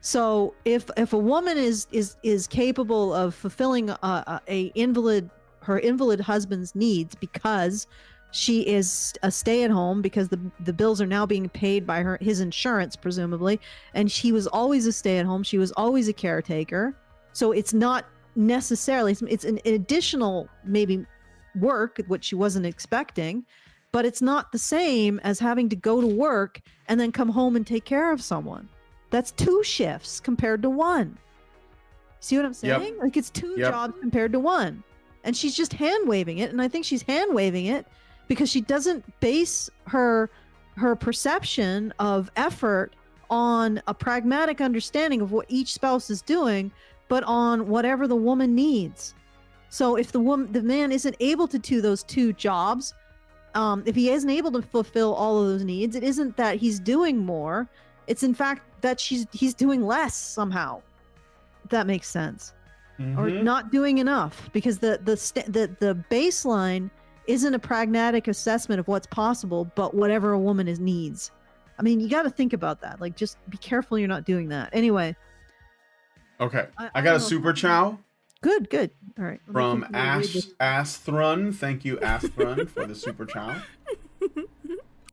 So if a woman is capable of fulfilling her invalid husband's needs because she is a stay-at-home, because the bills are now being paid by his insurance presumably, and she was always a stay-at-home, she was always a caretaker, so it's not necessarily, it's an additional maybe work which she wasn't expecting, but it's not the same as having to go to work and then come home and take care of someone. That's 2 shifts compared to 1. See what I'm saying? Yep. Like it's 2 jobs compared to 1. And she's just hand waving it. And I think she's hand waving it because she doesn't base her perception of effort on a pragmatic understanding of what each spouse is doing, but on whatever the woman needs. So if the man isn't able to do those 2 jobs, if he isn't able to fulfill all of those needs, it isn't that he's doing more. It's in fact that he's doing less somehow. If that makes sense. Mm-hmm. Or not doing enough, because the baseline isn't a pragmatic assessment of what's possible, but whatever a woman needs. I mean, you got to think about that. Like, just be careful you're not doing that. Anyway. Okay. I don't got a know if super chow Good. All right. Let me from keep read this. Asthrun. Thank you, Asthrun, for the super chow.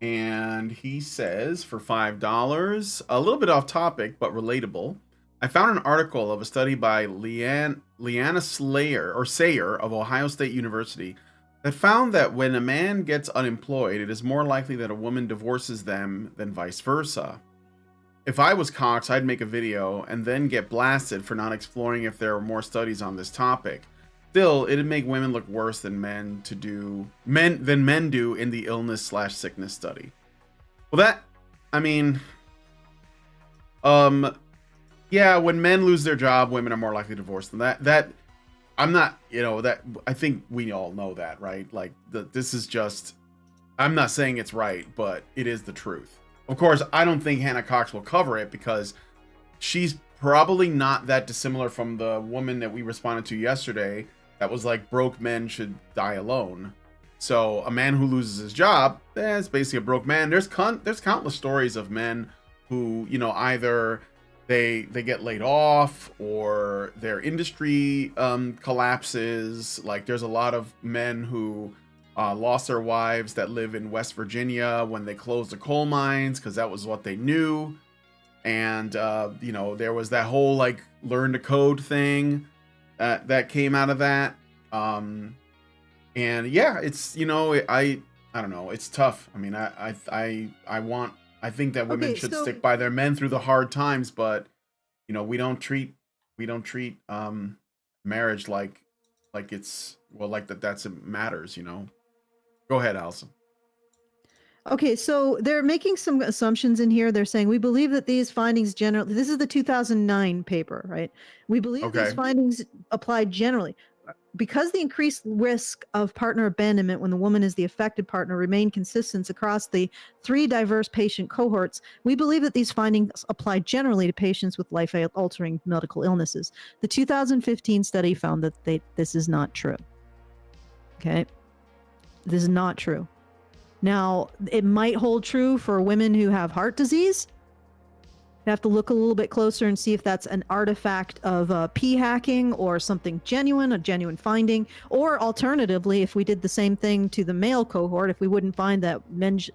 And he says for $5, a little bit off topic, but relatable. I found an article of a study by Leanna Sayer of Ohio State University that found that when a man gets unemployed, it is more likely that a woman divorces them than vice versa. If I was Cox, I'd make a video and then get blasted for not exploring if there are more studies on this topic. Still, it'd make women look worse than men do in the illness/sickness study. Well, yeah, when men lose their job, women are more likely to divorce them. I'm not, I think we all know that, right? Like, this is just, I'm not saying it's right, but it is the truth. Of course, I don't think Hannah Cox will cover it because she's probably not that dissimilar from the woman that we responded to yesterday that was like, broke men should die alone. So a man who loses his job, is basically a broke man. There's countless stories of men who, either they get laid off or their industry collapses. Like, there's a lot of men who lost their wives that live in West Virginia when they closed the coal mines because that was what they knew. And there was that whole like learn to code thing that came out of that. And yeah, it's, I don't know, it's tough. I mean, I think that women should stick by their men through the hard times, but we don't treat marriage like it's, well, like that's it matters. Go ahead, Allison. Okay, so they're making some assumptions in here. They're saying, we believe that these findings generally, this is the 2009 paper, right? We believe these findings apply generally. Because the increased risk of partner abandonment when the woman is the affected partner remain consistent across the 3 diverse patient cohorts, we believe that these findings apply generally to patients with life-altering medical illnesses. The 2015 study found that this is not true. Okay? This is not true. Now, it might hold true for women who have heart disease. You have to look a little bit closer and see if that's an artifact of p-hacking or something genuine, a genuine finding. Or alternatively, if we did the same thing to the male cohort, if we wouldn't find that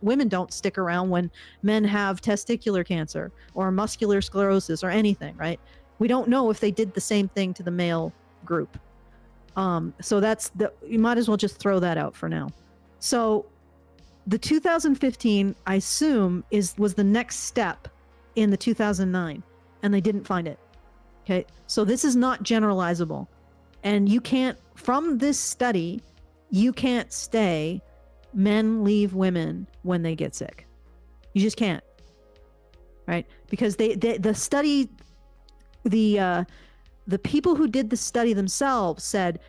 women don't stick around when men have testicular cancer or muscular sclerosis or anything, right? We don't know if they did the same thing to the male group. So you might as well just throw that out for now. So the 2015, I assume, was the next step in the 2009, and they didn't find it. Okay, so this is not generalizable, and you can't, from this study, you can't say men leave women when they get sick. You just can't, right? Because the study, the people who did the study themselves said,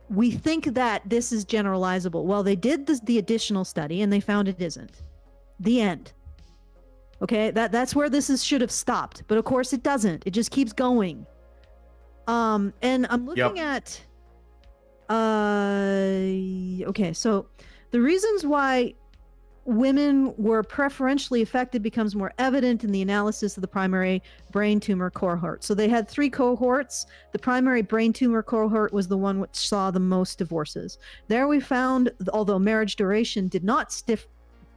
we think that this is generalizable. Well, they did the additional study and they found it isn't. The end. Okay, that's where this should have stopped, but of course it doesn't. It just keeps going. And I'm looking at. Okay, so the reasons why women were preferentially affected becomes more evident in the analysis of the primary brain tumor cohort. So they had 3 cohorts. The primary brain tumor cohort was the one which saw the most divorces. There we found, although marriage duration did not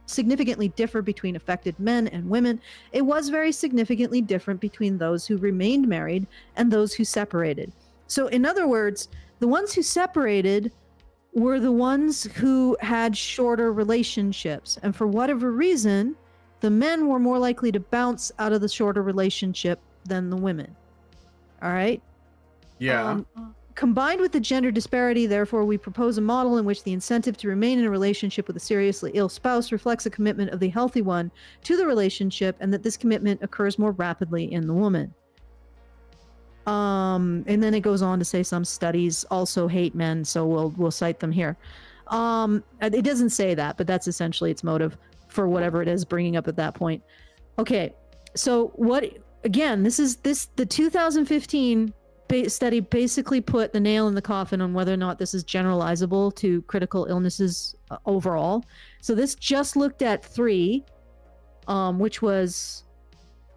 significantly differ between affected men and women, it was very significantly different between those who remained married and those who separated. So in other words, the ones who separated were the ones who had shorter relationships. And for whatever reason, the men were more likely to bounce out of the shorter relationship than the women. All right? Yeah. Combined with the gender disparity, therefore, we propose a model in which the incentive to remain in a relationship with a seriously ill spouse reflects a commitment of the healthy one to the relationship, and that this commitment occurs more rapidly in the woman. And then it goes on to say some studies also hate men, so we'll cite them here. It doesn't say that, but that's essentially its motive for whatever it is bringing up at that point. Okay, so the 2015 study basically put the nail in the coffin on whether or not this is generalizable to critical illnesses overall. So this just looked at 3, which was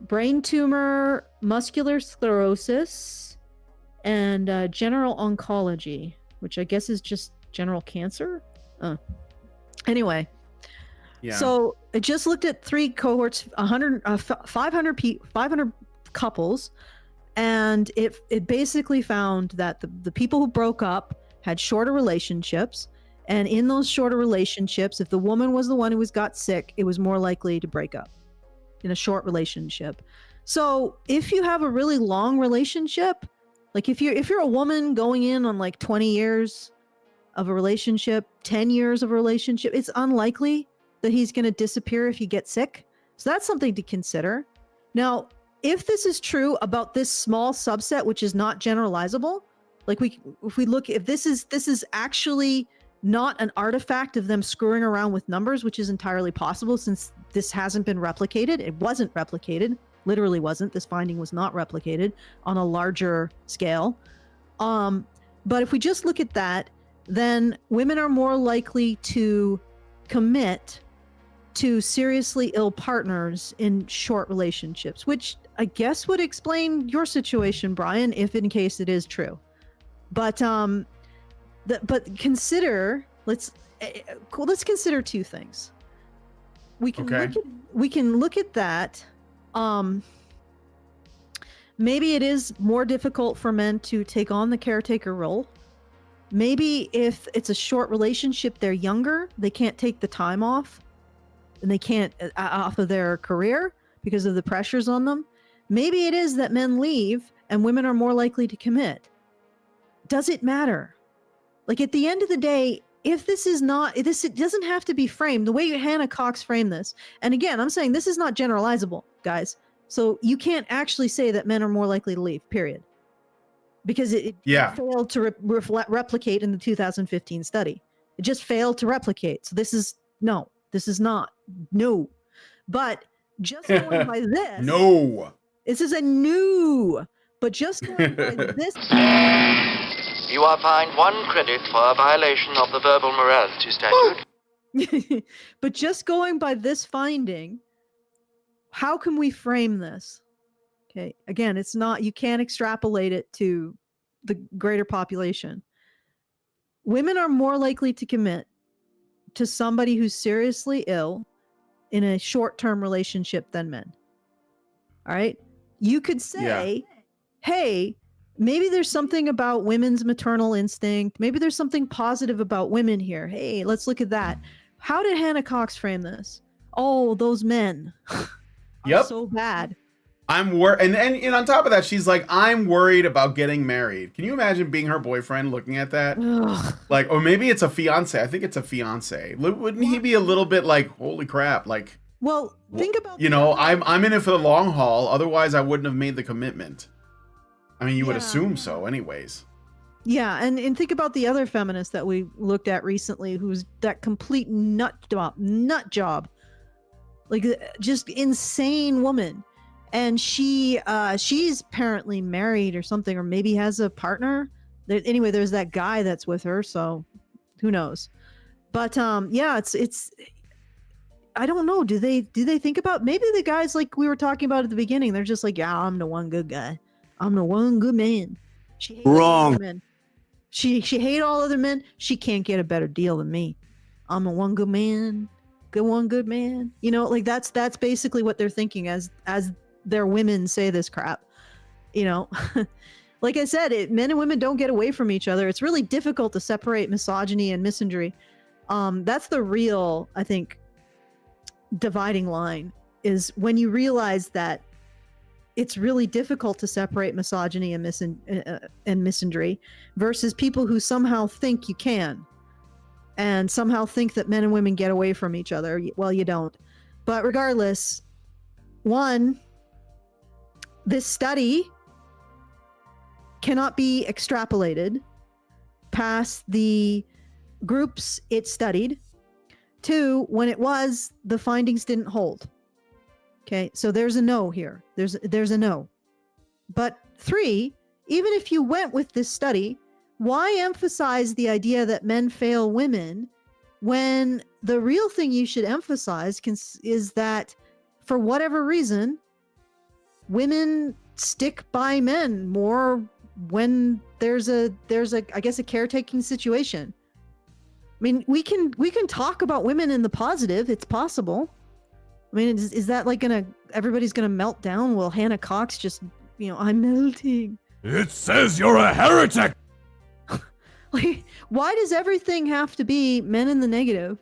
brain tumor, muscular sclerosis, and general oncology, which I guess is just general cancer. Anyway, Yeah. so I just looked at 3 cohorts, 500 couples, and it basically found that the people who broke up had shorter relationships, and in those shorter relationships, if the woman was the one who got sick, it was more likely to break up in a short relationship. So if you have a really long relationship, like if you're a woman going in on like 20 years of a relationship, 10 years of a relationship, it's unlikely that he's going to disappear if you get sick. So that's something to consider. Now, if this is true about this small subset, which is not generalizable, like if this is actually not an artifact of them screwing around with numbers, which is entirely possible since this hasn't been replicated. It wasn't replicated, literally wasn't. This finding was not replicated on a larger scale. But if we just look at that, then women are more likely to commit to seriously ill partners in short relationships, which I guess would explain your situation, Brian, if in case it is true. But but consider, let's consider 2 things. We can look at that. Maybe it is more difficult for men to take on the caretaker role. Maybe if it's a short relationship, they're younger, they can't take the time off, and they can't off of their career because of the pressures on them. Maybe it is that men leave and women are more likely to commit. Does it matter? Like at the end of the day, if this is not, it doesn't have to be framed the way Hannah Cox framed this. And again, I'm saying this is not generalizable, guys. So you can't actually say that men are more likely to leave, period. Because it failed to replicate in the 2015 study. It just failed to replicate. So this is not. But just going by this. No. This is a new. But just going by this. You are fined 1 credit for a violation of the verbal morality statute. But just going by this finding, how can we frame this? Okay, again, it's not, you can't extrapolate it to the greater population. Women are more likely to commit to somebody who's seriously ill in a short-term relationship than men. All right? You could say, hey, maybe there's something about women's maternal instinct. Maybe there's something positive about women here. Hey, let's look at that. How did Hannah Cox frame this? Oh, those men are so bad. I'm worried. And on top of that, she's like, I'm worried about getting married. Can you imagine being her boyfriend looking at that? Ugh. Like, or maybe it's a fiance. I think it's a fiance. Wouldn't he be a little bit like, holy crap? Like, well, think about, I'm in it for the long haul. Otherwise I wouldn't have made the commitment. I mean, you would assume so anyways. Yeah, and think about the other feminist that we looked at recently, who's that complete nut job. Like, just insane woman. And she's apparently married or something, or maybe has a partner. Anyway, there's that guy that's with her, so who knows? But it's I don't know. Do they think about, maybe the guys like we were talking about at the beginning, they're just like, yeah, I'm the one good guy. I'm the one good man. She hates Wrong. Men. She hate all other men. She can't get a better deal than me. I'm the one good man. Good man. Like that's basically what they're thinking as their women say this crap. Like I said, men and women don't get away from each other. It's really difficult to separate misogyny and misandry. That's the real, I think, dividing line, is when you realize that it's really difficult to separate misogyny and misandry versus people who somehow think you can, and somehow think that men and women get away from each other. Well, you don't. But regardless, this study cannot be extrapolated past the groups it studied. 2, when it was, the findings didn't hold. Okay, so there's a no here. There's a no. But 3, even if you went with this study, why emphasize the idea that men fail women when the real thing you should emphasize is that for whatever reason, women stick by men more when there's a I guess a caretaking situation. I mean, we can talk about women in the positive. It's possible. I mean, is that like everybody's gonna melt down? Well, Hannah Cox just, I'm melting. It says you're a heretic! Like, why does everything have to be men in the negative?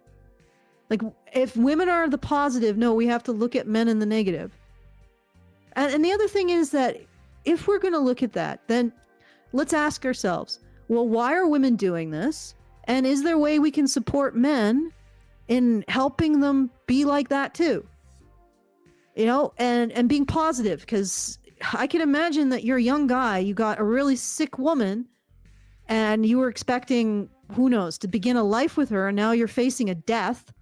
Like, if women are the positive, no, we have to look at men in the negative. And the other thing is that if we're going to look at that, then let's ask ourselves, well, why are women doing this? And is there a way we can support men in helping them be like that too? And being positive, because I can imagine that you're a young guy, you got a really sick woman, and you were expecting, who knows, to begin a life with her, and now you're facing a death.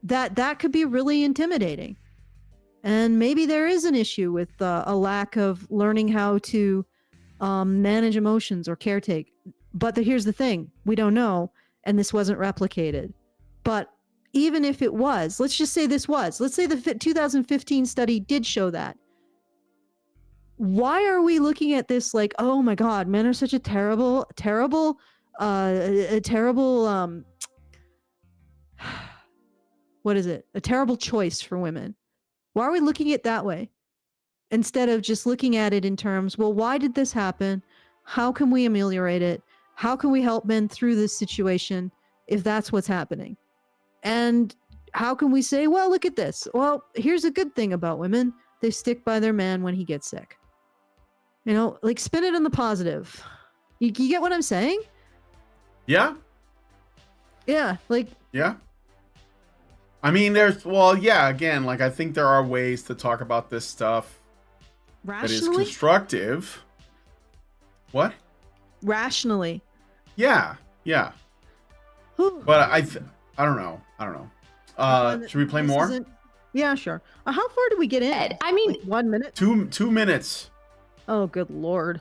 That could be really intimidating. And maybe there is an issue with a lack of learning how to manage emotions or caretake. But here's the thing, we don't know, and this wasn't replicated. But even if it was, let's just say let's say the 2015 study did show that. Why are we looking at this like, oh my God, men are such a terrible, what is it? A terrible choice for women. Why are we looking at it that way? Instead of just looking at it in terms, well, why did this happen? How can we ameliorate it? How can we help men through this situation if that's what's happening? And how can we say, well, look at this. Well, here's a good thing about women. They stick by their man when he gets sick. Like spin it in the positive. You get what I'm saying? Yeah. Yeah. Like, yeah. I mean, again, like, I think there are ways to talk about this stuff that is rationally. constructive. What? Rationally. Yeah. Whew. But I don't know. Should we play more? Yeah, sure. How far did we get in? I mean, Like 1 minute? 2 minutes. Oh, good Lord.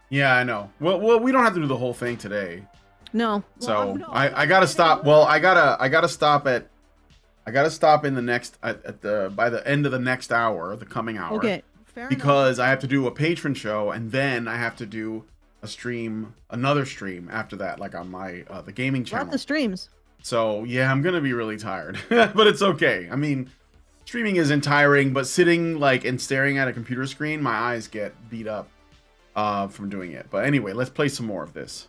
Yeah, I know. Well, we don't have to do the whole thing today. No. So no. I gotta stop. Well, I gotta stop in the next by the end of the next hour, the coming hour. Okay. Fair because I have to do a patron show, and then I have to do another stream after that, like on my the gaming enough. channel. Not the streams. So yeah, I'm gonna be really tired, but it's okay. I mean, streaming isn't tiring, but sitting and staring at a computer screen, my eyes get beat up from doing it. But anyway, let's play some more of this.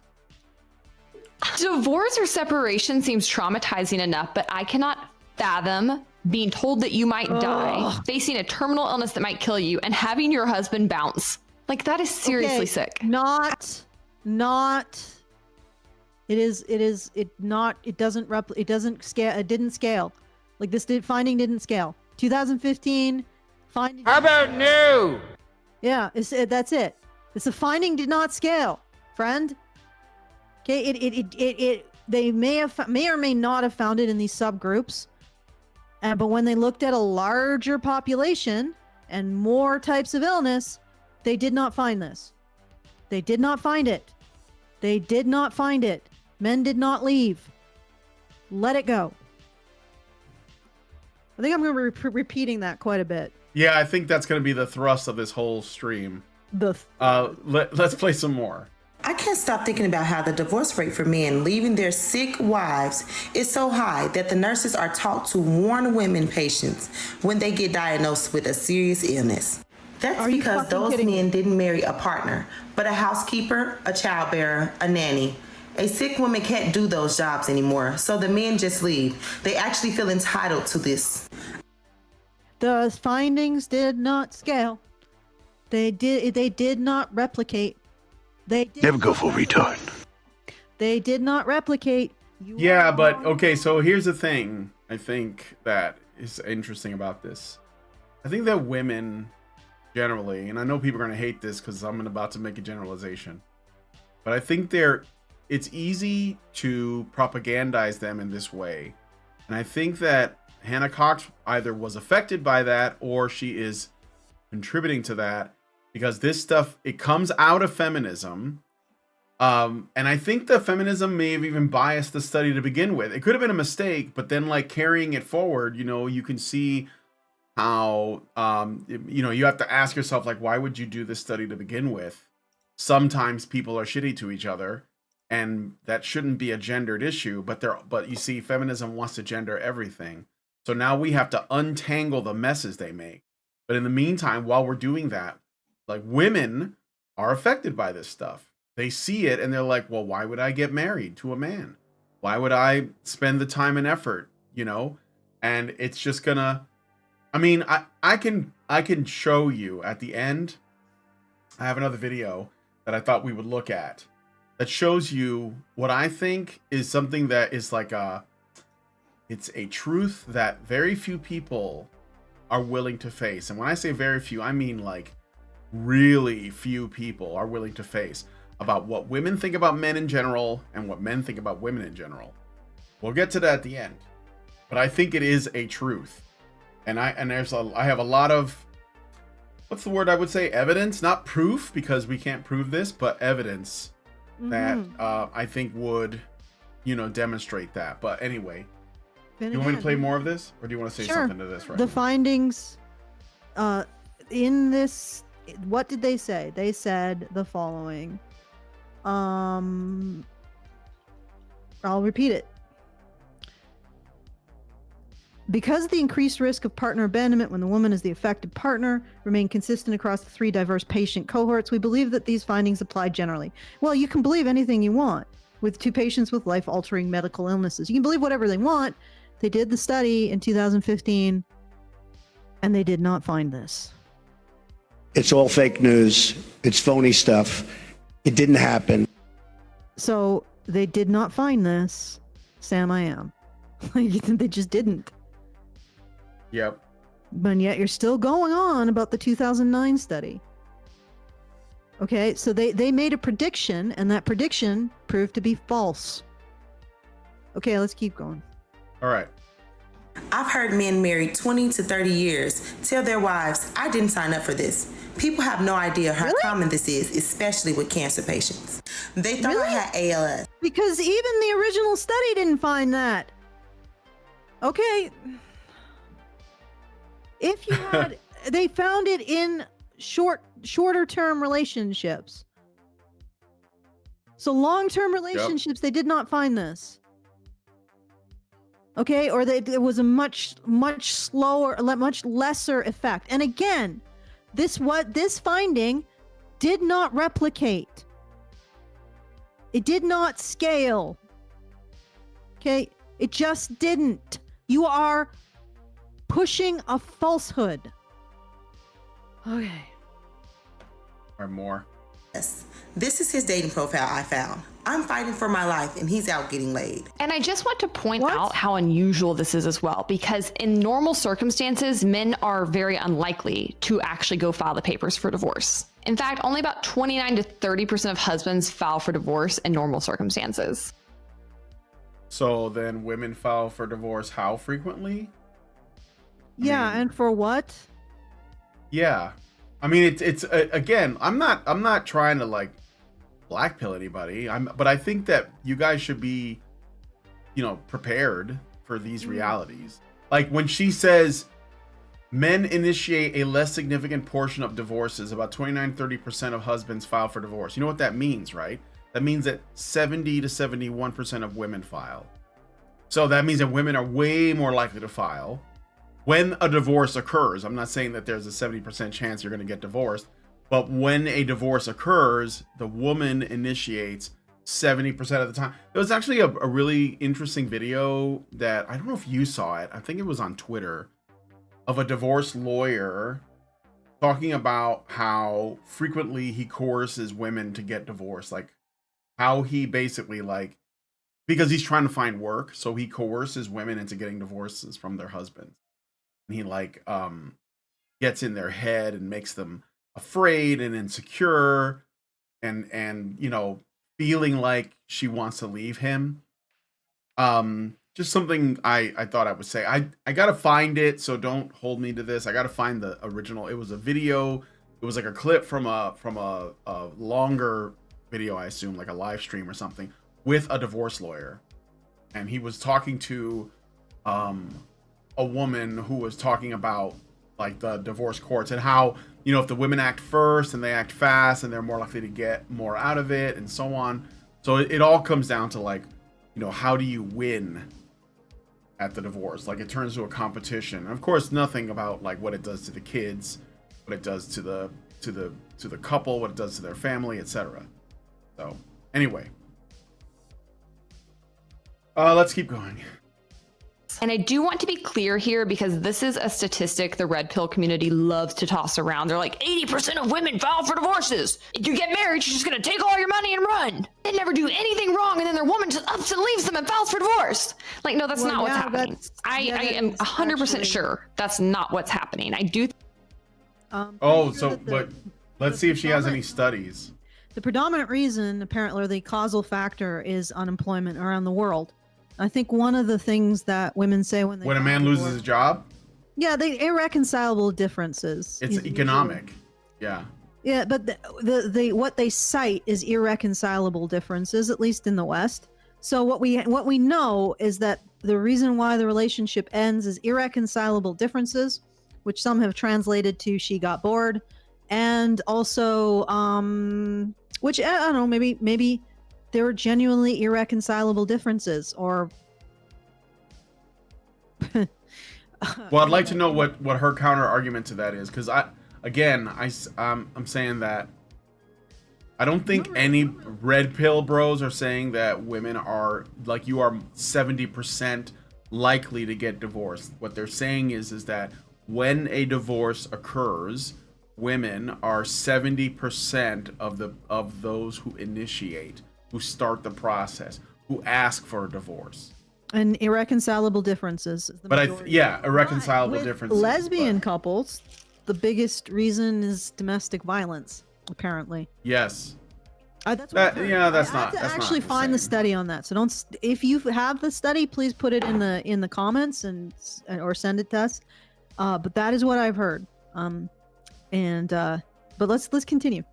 Divorce or separation seems traumatizing enough, but I cannot fathom being told that you might die, facing a terminal illness that might kill you, and having your husband bounce. Like, that is seriously sick. It didn't scale. Like, finding didn't scale. 2015 finding. How about new? Yeah, that's it. It's a finding did not scale, friend. Okay, they may or may not have found it in these subgroups, but when they looked at a larger population and more types of illness, they did not find this. They did not find it. They did not find it. Men did not leave. Let it go. I think I'm going to be repeating that quite a bit. Yeah, I think that's going to be the thrust of this whole stream. Let's play some more. I can't stop thinking about how the divorce rate for men leaving their sick wives is so high that the nurses are taught to warn women patients when they get diagnosed with a serious illness. That's because those men didn't marry a partner, but a housekeeper, a childbearer, a nanny. A sick woman can't do those jobs anymore, so the men just leave. They actually feel entitled to this. The findings did not scale. They did not replicate. Never go full retard. They did not replicate. Yeah, but okay, so here's the thing I think that is interesting about this. I think that women generally, and I know people are going to hate this because I'm about to make a generalization, but I think it's easy to propagandize them in this way. And I think that Hannah Cox either was affected by that or she is contributing to that, because this stuff, it comes out of feminism. And I think the feminism may have even biased the study to begin with. It could have been a mistake, but then carrying it forward, you can see how you have to ask yourself, like, why would you do this study to begin with? Sometimes people are shitty to each other, and that shouldn't be a gendered issue, but you see, feminism wants to gender everything. So now we have to untangle the messes they make. But in the meantime, while we're doing that, like, women are affected by this stuff. They see it and they're like, well, why would I get married to a man? Why would I spend the time and effort, And it's just gonna, I mean, I can show you at the end. I have another video that I thought we would look at that shows you what I think is something that is like it's a truth that very few people are willing to face. And when I say very few, I mean like really few people are willing to face about what women think about men in general and what men think about women in general. We'll get to that at the end, but I think it is a truth. And I have a lot of, what's the word I would say? Evidence, not proof, because we can't prove this, but evidence that I think would, demonstrate that. But anyway, do you want me to play more of this, or do you want to say something to this right The now? findings in this, what did they say? They said the following. I'll repeat it. Because the increased risk of partner abandonment when the woman is the affected partner remain consistent across the 3 diverse patient cohorts, we believe that these findings apply generally. Well, you can believe anything you want with 2 patients with life-altering medical illnesses. You can believe whatever they want. They did the study in 2015, and they did not find this. It's all fake news. It's phony stuff. It didn't happen. So they did not find this. Sam, I am. They just didn't. Yep. But yet you're still going on about the 2009 study. Okay, so they made a prediction, and that prediction proved to be false. Okay, let's keep going. All right. I've heard men married 20 to 30 years tell their wives, I didn't sign up for this. People have no idea how common this is, especially with cancer patients. They thought I had ALS. Because even the original study didn't find that. Okay. If you had, they found it in shorter term relationships. So long-term relationships, they did not find this. Okay, or it was a much slower, much lesser effect. And again, this finding did not replicate. It did not scale. Okay, it just didn't. You are pushing a falsehood. Okay. Or more. Yes. This is his dating profile I found. I'm fighting for my life and he's out getting laid. And I just want to point out how unusual this is as well, because in normal circumstances, men are very unlikely to actually go file the papers for divorce. In fact, only about 29 to 30% of husbands file for divorce in normal circumstances. So then women file for divorce how frequently? And for what? Yeah. I mean, it's again, I'm not trying to like black pill anybody. But I think that you guys should be, prepared for these realities. Like when she says men initiate a less significant portion of divorces, about 29-30% of husbands file for divorce. You know what that means, right? That means that 70 to 71% of women file. So that means that women are way more likely to file when a divorce occurs. I'm not saying that there's a 70% chance you're going to get divorced, but when a divorce occurs, the woman initiates 70% of the time. There was actually a really interesting video that, I don't know if you saw it, I think it was on Twitter, of a divorce lawyer talking about how frequently he coerces women to get divorced. Like how he basically because he's trying to find work, so he coerces women into getting divorces from their husbands. And he gets in their head and makes them afraid and insecure and feeling like she wants to leave him. Just something I thought I would say. I gotta find it, so don't hold me to this. I gotta find the original. It was a video. It was like a clip from a longer video, I assume, like a live stream or something, with a divorce lawyer. And he was talking to a woman who was talking about like the divorce courts, and how, you know, if the women act first and they act fast and they're more likely to get more out of it and so on. So it all comes down to, like, you know, how do you win at the divorce? Like, it turns to a competition. And of course, nothing about like what it does to the kids, what it does to the couple, what it does to their family, etc. So anyway, let's keep going. And I do want to be clear here, because this is a statistic the red pill community loves to toss around. They're like, 80% of women file for divorces. If you get married, she's just going to take all your money and run. They never do anything wrong, and then their woman just ups and leaves them and files for divorce. Like, no, that's not what's happening. I am 100% sure that's not what's happening. I do. But let's see if she has any studies. The predominant reason, apparently, or the causal factor, is unemployment around the world. I think one of the things that women say when a man loses his job, yeah, they irreconcilable differences. It's economic. Yeah. Yeah, but the what they cite is irreconcilable differences, at least in the West. So what we know is that the reason why the relationship ends is irreconcilable differences, which some have translated to she got bored, and also which I don't know, maybe there were genuinely irreconcilable differences, or well, I'd like to know what her counter argument to that is, because I'm saying that I don't think any red pill bros are saying that women are, like, you are 70% likely to get divorced. What they're saying is that when a divorce occurs, women are 70% of those who initiate, who start the process, who ask for a divorce. And irreconcilable differences. Is the but majority. Irreconcilable differences. Lesbian couples, the biggest reason is domestic violence, apparently. Yes. That's what that's not. I That's actually not find the study on that. So don't. If you have the study, please put it in the comments or send it to us. But that is what I've heard. But let's continue.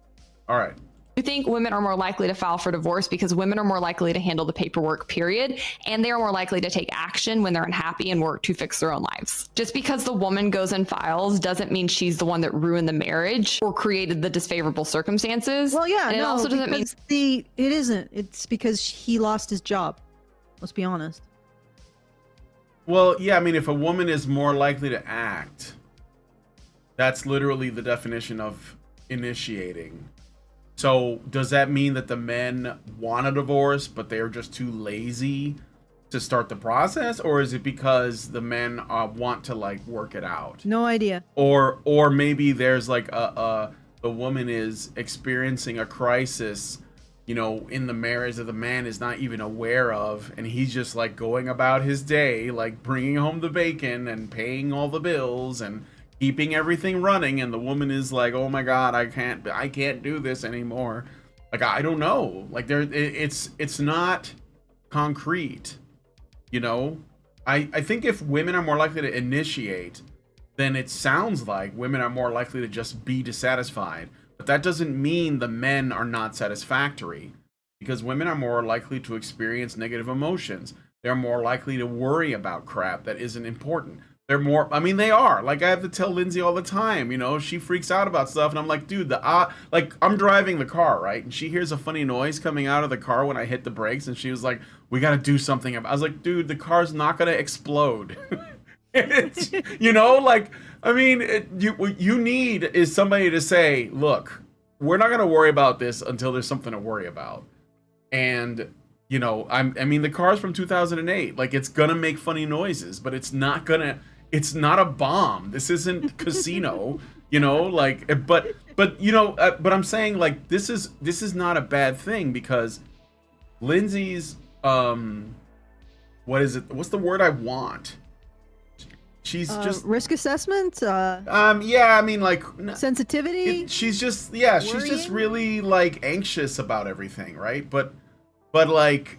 All right. I think women are more likely to file for divorce because women are more likely to handle the paperwork, period. And they are more likely to take action when they're unhappy and work to fix their own lives. Just because the woman goes and files doesn't mean she's the one that ruined the marriage or created the disfavorable circumstances. Well, yeah, and it also doesn't mean it isn't. It's because he lost his job. Let's be honest. Well, yeah, I mean, if a woman is more likely to act, that's literally the definition of initiating. So does that mean that the men want a divorce, but they're just too lazy to start the process? Or is it because the men want to, like, work it out? No idea. Or maybe there's like the woman is experiencing a crisis, you know, in the marriage that the man is not even aware of. And he's just, like, going about his day, like bringing home the bacon and paying all the bills and keeping everything running, and the woman is like, oh my god, I can't do this anymore. Like, I don't know, like, it's not concrete, you know. I think if women are more likely to initiate, then it sounds like women are more likely to just be dissatisfied. But that doesn't mean the men are not satisfactory, because women are more likely to experience negative emotions. They're more likely to worry about crap that isn't important. They're more, I mean, they are. Like, I have to tell Lindsay all the time, you know, she freaks out about stuff, and I'm like, dude, like, I'm driving the car, right? And she hears a funny noise coming out of the car when I hit the brakes, and she was like, we got to do something about it. I was like, dude, the car's not going to explode. It's, you know, like, I mean, what you need is somebody to say, look, we're not going to worry about this until there's something to worry about. And, you know, I mean, the car's from 2008. Like, it's going to make funny noises, but it's not a bomb. This isn't Casino, you know, like, but you know, but I'm saying, like, this is not a bad thing, because Lindsay's, what is it? What's the word I want? She's just risk assessment. Yeah, I mean, like, sensitivity. She's just really, like, anxious about everything, right? But like,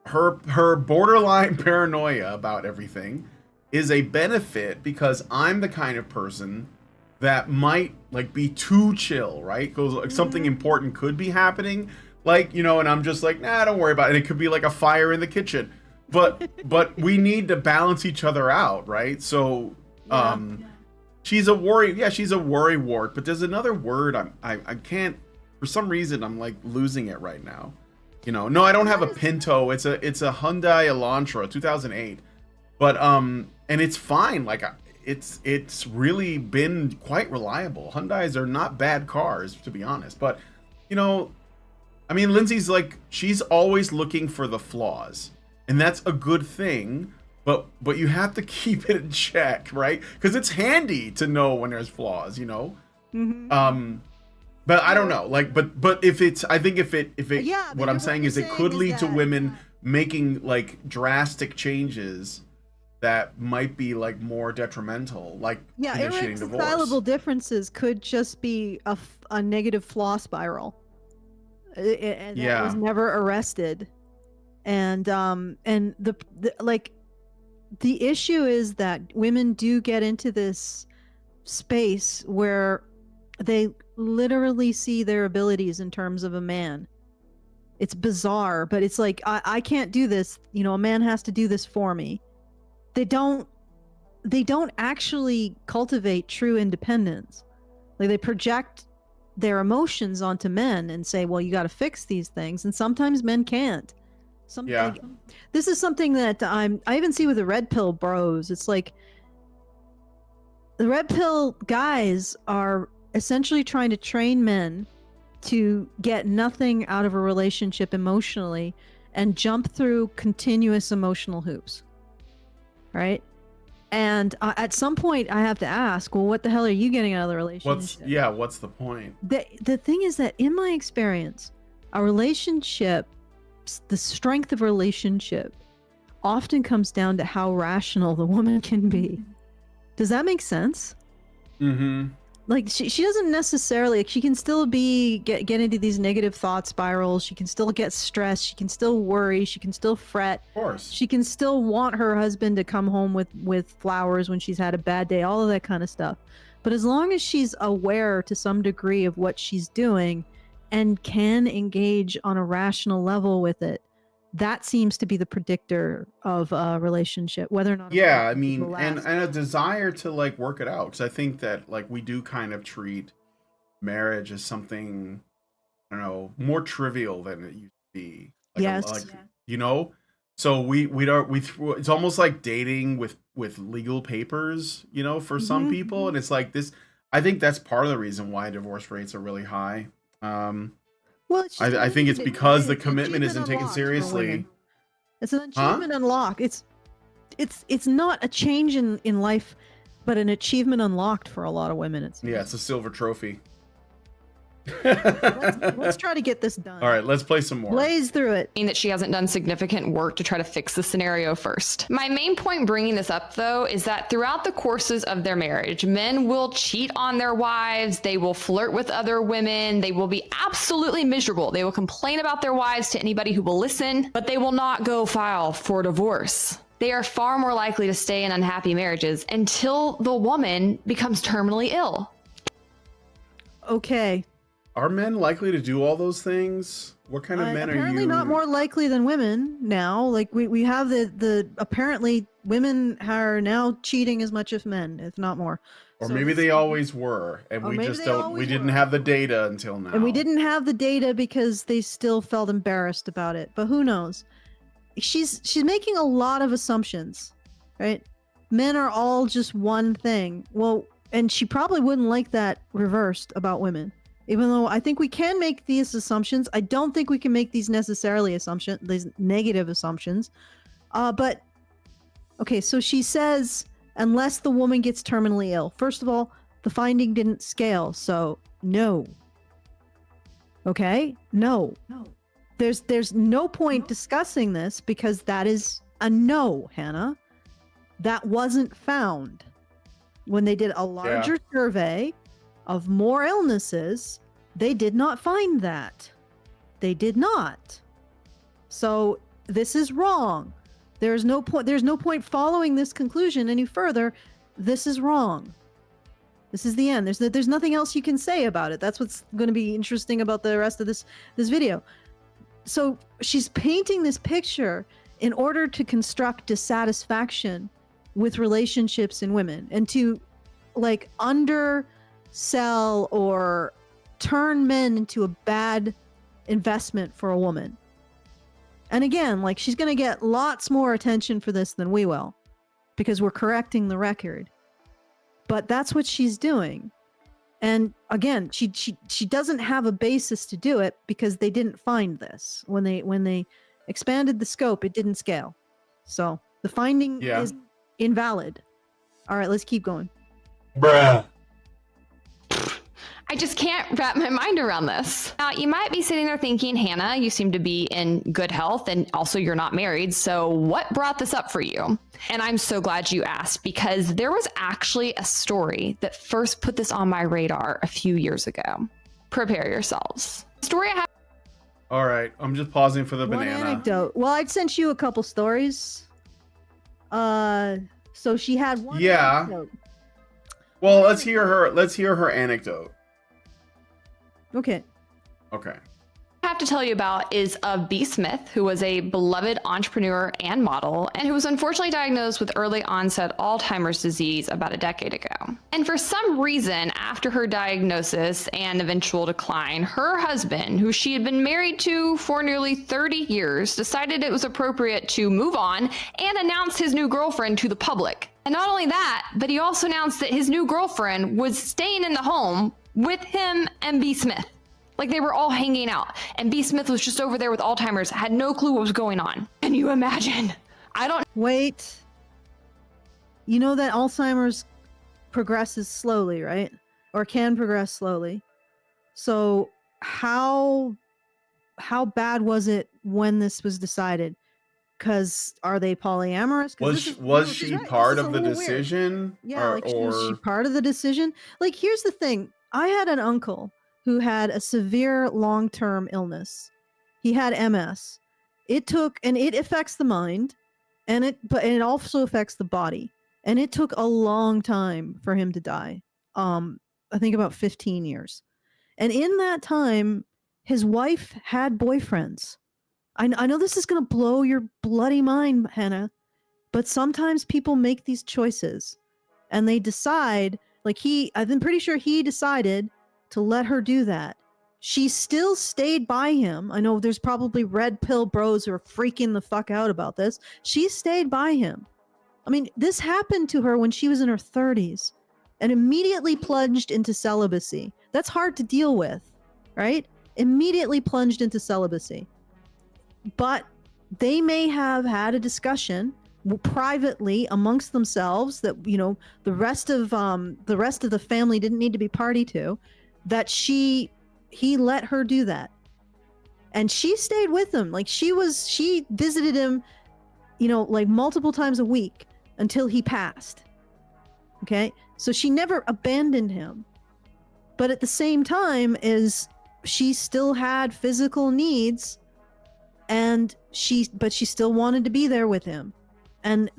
her borderline paranoia about everything is a benefit, because I'm the kind of person that might, like, be too chill, right? Because, like, something important could be happening, like, you know, and I'm just like, nah, don't worry about it. It could be like a fire in the kitchen, but we need to balance each other out, right? So She's a worry. Yeah, she's a worry wart. But there's another word I can't. For some reason, I'm like losing it right now. You know, no, I don't have a Pinto. It's a Hyundai Elantra, 2008. But and it's fine. Like it's really been quite reliable. Hyundais are not bad cars, to be honest. But you know, I mean, Lindsay's like, she's always looking for the flaws, and that's a good thing. But you have to keep it in check, right? Because it's handy to know when there's flaws, you know. But I don't know, like, but if it's, I think if it, Yeah, what I'm saying is it could lead to women making like drastic changes that might be like more detrimental, like initiating divorce. Irreconcilable differences could just be a negative flaw spiral. And that was never arrested. And the like, the issue is that women do get into this space where they literally see their abilities in terms of a man. It's bizarre, but it's like, I can't do this. You know, a man has to do this for me. They don't actually cultivate true independence. Like, they project their emotions onto men and say, well, you got to fix these things. And sometimes men can't. This is something that I even see with the red pill bros. It's like the red pill guys are essentially trying to train men to get nothing out of a relationship emotionally and jump through continuous emotional hoops. Right? And at some point I have to ask, well, what the hell are you getting out of the relationship? What's the point? The thing is that in my experience, a relationship, the strength of a relationship often comes down to how rational the woman can be. Does that make sense? Like, she doesn't necessarily, like, she can still get into these negative thought spirals. She can still get stressed. She can still worry. She can still fret. Of course. She can still want her husband to come home with flowers when she's had a bad day, all of that kind of stuff. But as long as she's aware to some degree of what she's doing and can engage on a rational level with it, that seems to be the predictor of a relationship, whether or not. I mean, and a desire to like work it out. Because I think that like we do kind of treat marriage as something, I don't know, more trivial than it used to be. Like, you know, so it's almost like dating with legal papers, you know, for some people, and it's like this. I think that's part of the reason why divorce rates are really high. Well, I think it's because the commitment isn't taken seriously. It's an achievement unlocked. It's not a change in life, but an achievement unlocked for a lot of women. It's a silver trophy. let's try to get this done. All right, let's play some more. Blaze through it. That she hasn't done significant work to try to fix the scenario first. My main point bringing this up, though, is that throughout the courses of their marriage, men will cheat on their wives, they will flirt with other women, they will be absolutely miserable. They will complain about their wives to anybody who will listen, but they will not go file for divorce. They are far more likely to stay in unhappy marriages until the woman becomes terminally ill. Okay. Are men likely to do all those things? What kind of men are you? Apparently not more likely than women now. Like we have the apparently women are now cheating as much as men, if not more. Or maybe they always were, and we just don't. We didn't have the data until now. And we didn't have the data because they still felt embarrassed about it. But who knows? She's making a lot of assumptions, right? Men are all just one thing. Well, and she probably wouldn't like that reversed about women. Even though I think we can make these assumptions, I don't think we can make these necessarily these negative assumptions. But okay, so she says, unless the woman gets terminally ill. First of all, the finding didn't scale, so no. Okay, no. There's no point discussing this because that is a no, Hannah. That wasn't found. When they did a larger survey of more illnesses, they did not find that. They did not. So this is wrong. There's no point following this conclusion any further. This is wrong. This is the end. There's nothing else you can say about it. That's what's going to be interesting about the rest of this video. So she's painting this picture in order to construct dissatisfaction with relationships in women, and to like undersell or turn men into a bad investment for a woman. And again, like, she's going to get lots more attention for this than we will, because we're correcting the record. But that's what she's doing. And again, she doesn't have a basis to do it, because they didn't find this. When they expanded the scope, it didn't scale. So the finding is invalid. All right, let's keep going. Bruh. I just can't wrap my mind around this. Now, you might be sitting there thinking, Hannah, you seem to be in good health, and also you're not married. So what brought this up for you? And I'm so glad you asked, because there was actually a story that first put this on my radar a few years ago. Prepare yourselves. The story I have. All right, I'm just pausing for the One banana. anecdote. Well, I'd sent you a couple stories. So she had one. Yeah. Anecdote. Well, let's hear her anecdote. Okay. Okay. I have to tell you about is of B. Smith, who was a beloved entrepreneur and model, and who was unfortunately diagnosed with early onset Alzheimer's disease about a decade ago. And for some reason, after her diagnosis and eventual decline, her husband, who she had been married to for nearly 30 years, decided it was appropriate to move on and announce his new girlfriend to the public. And not only that, but he also announced that his new girlfriend was staying in the home with him and B. Smith. Like, they were all hanging out, and B. Smith was just over there with Alzheimer's, had no clue what was going on. Can you imagine? Wait. You know that Alzheimer's progresses slowly, right? Or can progress slowly. So how bad was it when this was decided? Because are they polyamorous? Was she part of the decision? Yeah, was she part of the decision? Like, here's the thing. I had an uncle who had a severe long-term illness. He had MS. It affects the mind, but it also affects the body. And it took a long time for him to die. I think about 15 years. And in that time, his wife had boyfriends. I know this is going to blow your bloody mind, Hannah, but sometimes people make these choices and they decide, like I'm pretty sure he decided to let her do that. She still stayed by him. I know there's probably red pill bros who are freaking the fuck out about this. She stayed by him. I mean, this happened to her when she was in her 30s and immediately plunged into celibacy. That's hard to deal with, right? Immediately plunged into celibacy. But they may have had a discussion privately amongst themselves that, you know, the rest of the family didn't need to be party to, that he let her do that. And she stayed with him. Like, she visited him, you know, like multiple times a week until he passed. Okay? So she never abandoned him. But at the same time, she still had physical needs, and she still wanted to be there with him. And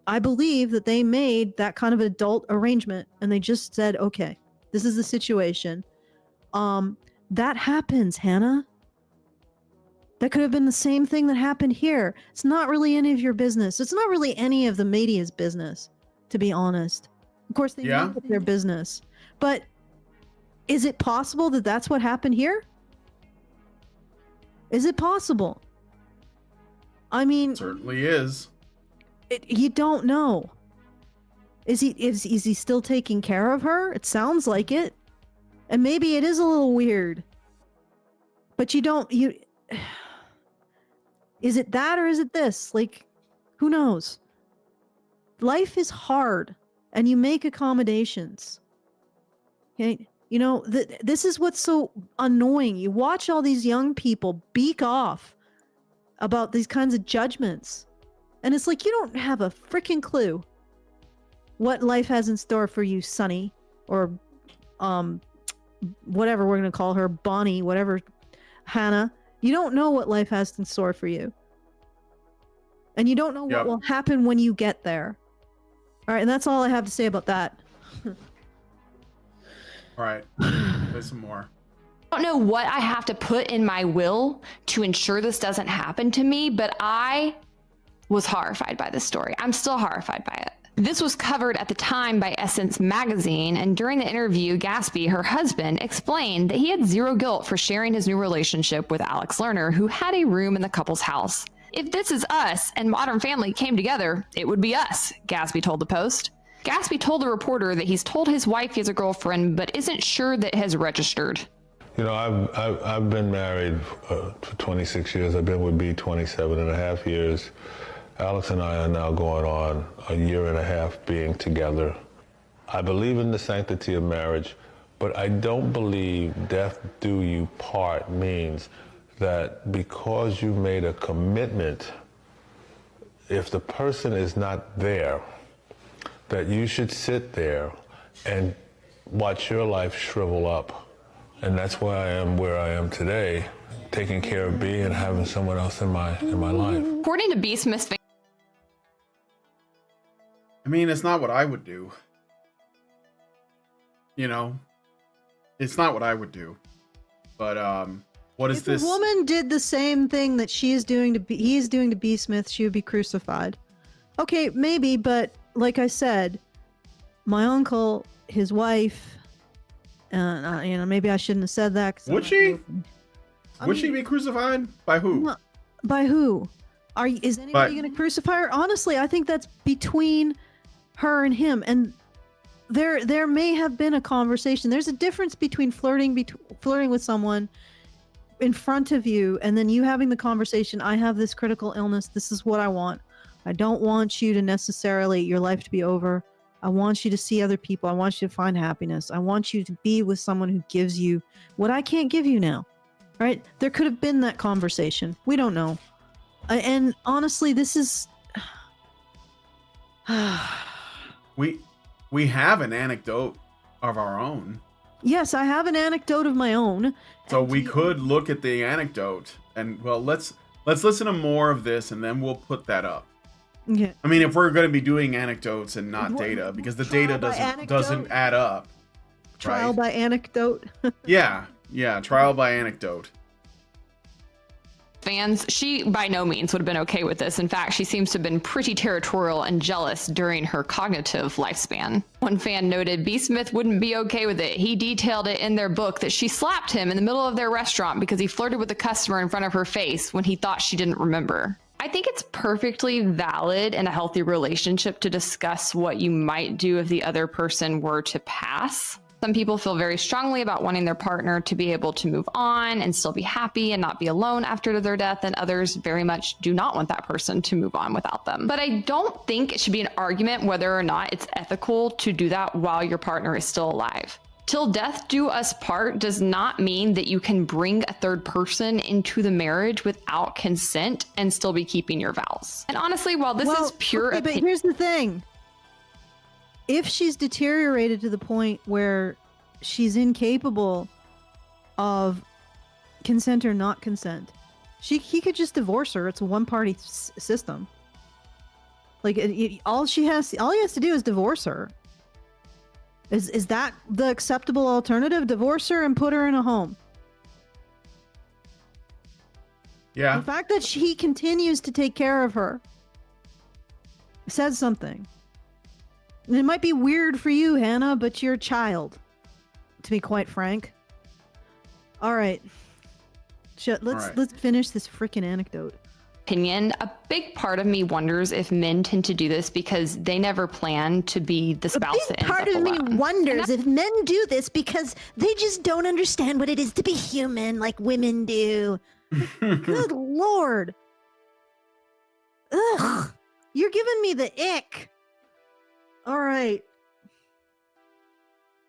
I believe that they made that kind of adult arrangement, and they just said, okay, this is the situation. That happens, Hannah. That could have been the same thing that happened here. It's not really any of your business. It's not really any of the media's business, to be honest. Of course, they know it's their business. But is it possible that that's what happened here? Is it possible? I mean, it certainly is. You don't know. Is he still taking care of her? It sounds like it. And maybe it is a little weird. But is it that or is it this? Like, who knows? Life is hard and you make accommodations. Okay? You know, this is what's so annoying. You watch all these young people beak off about these kinds of judgments. And it's like, you don't have a freaking clue what life has in store for you, Sonny, or whatever we're going to call her, Bonnie, whatever, Hannah. You don't know what life has in store for you. And you don't know what will happen when you get there. All right, and that's all I have to say about that. All right, play some more. I don't know what I have to put in my will to ensure this doesn't happen to me, but I was horrified by this story. I'm still horrified by it. This was covered at the time by Essence magazine, and during the interview, Gatsby, her husband, explained that he had zero guilt for sharing his new relationship with Alex Lerner, who had a room in the couple's house. If This Is Us and Modern Family came together, it would be us, Gatsby told the Post. Gatsby told the reporter that he's told his wife he has a girlfriend, but isn't sure that it has registered. You know, I've been married for 26 years. I've been with B 27 and a half years. Alex and I are now going on a year and a half being together. I believe in the sanctity of marriage, but I don't believe death do you part means that because you made a commitment, if the person is not there, that you should sit there and watch your life shrivel up. And that's why I am where I am today, taking care of B and having someone else in my life. According to B. Smith's I mean, it's not what I would do. You know, it's not what I would do. But what is this? If a woman did the same thing that he is doing to B. Smith, she would be crucified. Okay, maybe, but like I said, my uncle, his wife, maybe I shouldn't have said that. Would she? Would she be crucified? By who? By who? Is anybody going to crucify her? Honestly, I think that's between her and him. And there may have been a conversation. There's a difference between flirting with someone in front of you and then you having the conversation. I have this critical illness. This is what I want. I don't want you to necessarily, your life to be over. I want you to see other people. I want you to find happiness. I want you to be with someone who gives you what I can't give you now. Right? There could have been that conversation. We don't know. And honestly, this is... We have an anecdote of our own. Yes, I have an anecdote of my own. So we could look at the anecdote and, well, let's listen to more of this and then we'll put that up. Yeah. I mean, if we're going to be doing anecdotes and not data, because the data doesn't add up. Trial by anecdote. Yeah, trial by anecdote. Fans, she by no means would have been okay with this. In fact, she seems to have been pretty territorial and jealous during her cognitive lifespan. One fan noted B. Smith wouldn't be okay with it. He detailed it in their book that she slapped him in the middle of their restaurant because he flirted with a customer in front of her face when he thought she didn't remember. I think it's perfectly valid in a healthy relationship to discuss what you might do if the other person were to pass. Some people feel very strongly about wanting their partner to be able to move on and still be happy and not be alone after their death, and others very much do not want that person to move on without them. But I don't think it should be an argument whether or not it's ethical to do that while your partner is still alive. Till death do us part does not mean that you can bring a third person into the marriage without consent and still be keeping your vows. And honestly, while this is pure opinion, but here's the thing. If she's deteriorated to the point where she's incapable of consent or not consent, he could just divorce her. It's a one-party system. Like all he has to do is divorce her. Is that the acceptable alternative? Divorce her and put her in a home. Yeah. The fact that he continues to take care of her says something. And it might be weird for you, Hannah, but you're a child, to be quite frank. All right. Let's finish this freaking anecdote. A big part of me wonders if men tend to do this because they never plan to be the spouse that ends up alone. A big part of me wonders if men do this because they just don't understand what it is to be human like women do. Good Lord. Ugh. You're giving me the ick. All right.